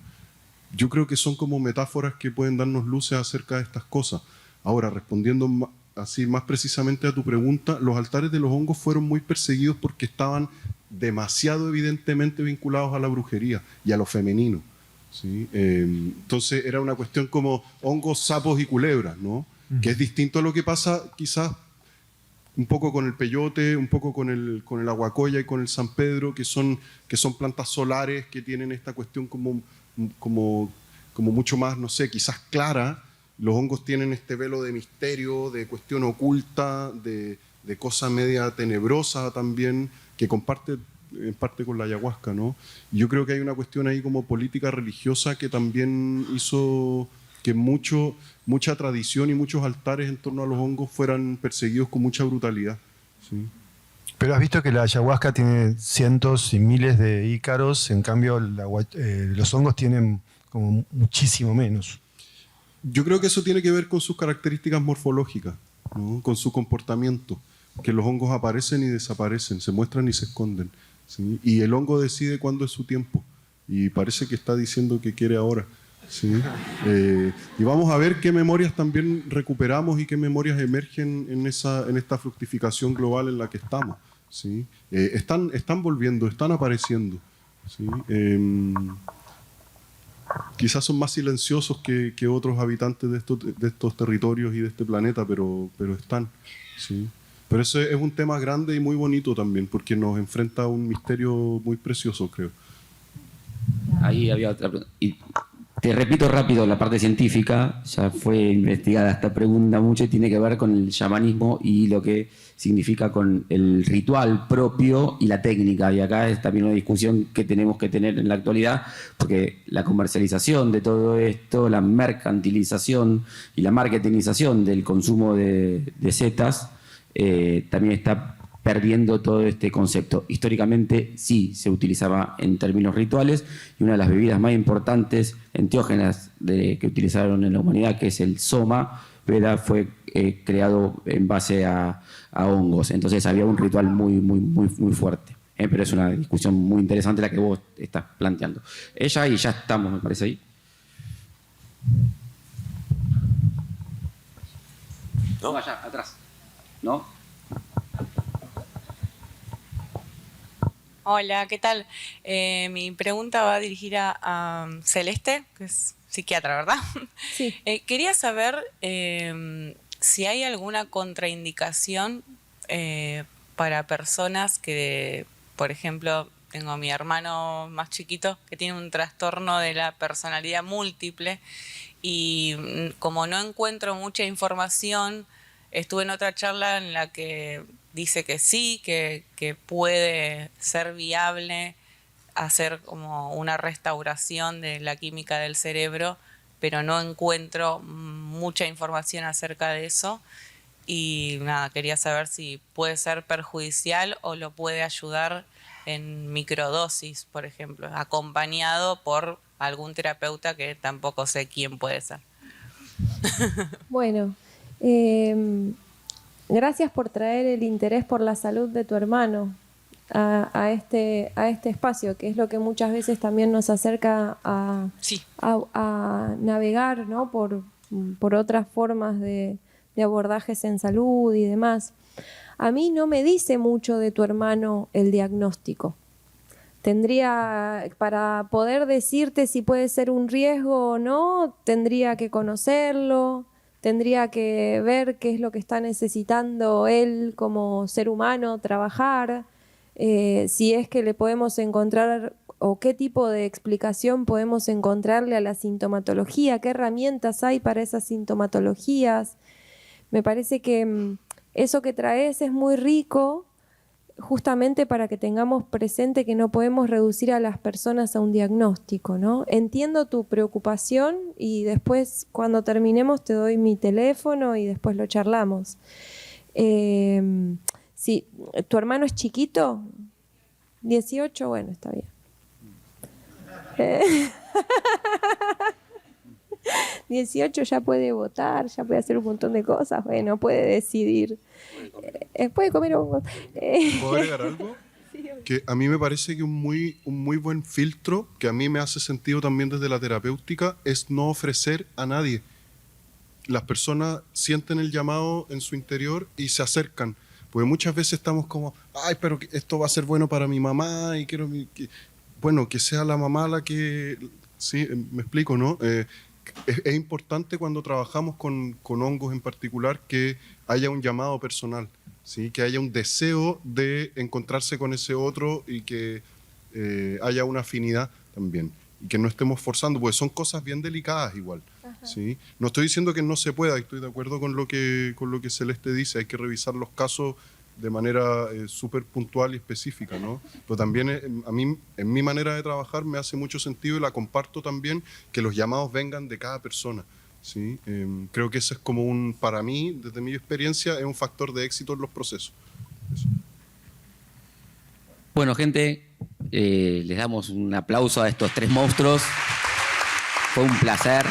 Yo creo que son como metáforas que pueden darnos luces acerca de estas cosas. Ahora, respondiendo así más precisamente a tu pregunta, los altares de los hongos fueron muy perseguidos porque estaban demasiado evidentemente vinculados a la brujería y a lo femenino, ¿sí? Entonces era una cuestión como hongos, sapos y culebras, ¿no? Que es distinto a lo que pasa quizás un poco con el peyote, un poco con el aguacoya y con el San Pedro, que son plantas solares que tienen esta cuestión como mucho más, no sé, quizás clara. Los hongos tienen este velo de misterio, de cuestión oculta, de cosa media tenebrosa también, que comparte en parte con la ayahuasca, ¿no? Y yo creo que hay una cuestión ahí como política religiosa que también hizo que mucha tradición y muchos altares en torno a los hongos fueran perseguidos con mucha brutalidad, ¿sí? Pero has visto que la ayahuasca tiene cientos y miles de ícaros, en cambio los hongos tienen como muchísimo menos. Yo creo que eso tiene que ver con sus características morfológicas, ¿no? Con su comportamiento, que los hongos aparecen y desaparecen, se muestran y se esconden, ¿sí? Y el hongo decide cuándo es su tiempo, y parece que está diciendo que quiere ahora, ¿sí? Y vamos a ver qué memorias también recuperamos y qué memorias emergen en esta fructificación global en la que estamos, ¿sí? Están volviendo, están apareciendo, ¿sí? Quizás son más silenciosos que otros habitantes de estos territorios y de este planeta, pero están, ¿sí? Pero eso es un tema grande y muy bonito también, porque nos enfrenta a un misterio muy precioso, creo. Ahí había otra pregunta. Y te repito rápido la parte científica, ya fue investigada esta pregunta mucho y tiene que ver con el chamanismo y lo que significa con el ritual propio y la técnica. Y acá es también una discusión que tenemos que tener en la actualidad, porque la comercialización de todo esto, la mercantilización y la marketingización del consumo de setas también está perdiendo todo este concepto. Históricamente sí se utilizaba en términos rituales y una de las bebidas más importantes enteógenas que utilizaron en la humanidad, que es el soma, ¿verdad? Fue creado en base a hongos. Entonces había un ritual muy fuerte. Pero es una discusión muy interesante la que vos estás planteando. Ella y ya estamos, me parece ahí. ¿No? Allá, atrás. ¿No? Hola, ¿qué tal? Mi pregunta va dirigida a Celeste, que es psiquiatra, ¿verdad? Sí. Quería saber si hay alguna contraindicación para personas que, por ejemplo, tengo a mi hermano más chiquito que tiene un trastorno de la personalidad múltiple y como no encuentro mucha información, estuve en otra charla en la que dice que sí, que puede ser viable hacer como una restauración de la química del cerebro, pero no encuentro mucha información acerca de eso. Y nada, quería saber si puede ser perjudicial o lo puede ayudar en microdosis, por ejemplo, acompañado por algún terapeuta que tampoco sé quién puede ser. Bueno, gracias por traer el interés por la salud de tu hermano a este espacio, que es lo que muchas veces también nos acerca a navegar, ¿no? por otras formas de abordajes en salud y demás. A mí no me dice mucho de tu hermano el diagnóstico. Para poder decirte si puede ser un riesgo o no, tendría que conocerlo, tendría que ver qué es lo que está necesitando él como ser humano, trabajar, si es que le podemos encontrar o qué tipo de explicación podemos encontrarle a la sintomatología, qué herramientas hay para esas sintomatologías. Me parece que eso que traes es muy rico, justamente para que tengamos presente que no podemos reducir a las personas a un diagnóstico, ¿no? Entiendo tu preocupación y después, cuando terminemos, te doy mi teléfono y después lo charlamos. Si tu hermano es chiquito, 18, bueno, está bien. 18 ya puede votar, ya puede hacer un montón de cosas, bueno, puede decidir. Puede comer hongos. ¿Puedo agregar algo? Que a mí me parece que un muy buen filtro, que a mí me hace sentido también desde la terapéutica, es no ofrecer a nadie. Las personas sienten el llamado en su interior y se acercan. Porque muchas veces estamos como, ay, pero esto va a ser bueno para mi mamá y quiero que sea la mamá la que... Sí, me explico, ¿no? Es importante cuando trabajamos con hongos en particular que haya un llamado personal, ¿sí? Que haya un deseo de encontrarse con ese otro y que haya una afinidad también. Y que no estemos forzando, porque son cosas bien delicadas igual. ¿Sí? No estoy diciendo que no se pueda, estoy de acuerdo con lo que Celeste dice, hay que revisar los casos de manera súper puntual y específica, ¿no? Pero también a mí, en mi manera de trabajar, me hace mucho sentido y la comparto también, que los llamados vengan de cada persona, ¿sí? Creo que eso es como para mí, desde mi experiencia, es un factor de éxito en los procesos. Eso. Bueno, gente, les damos un aplauso a estos tres monstruos. Fue un placer.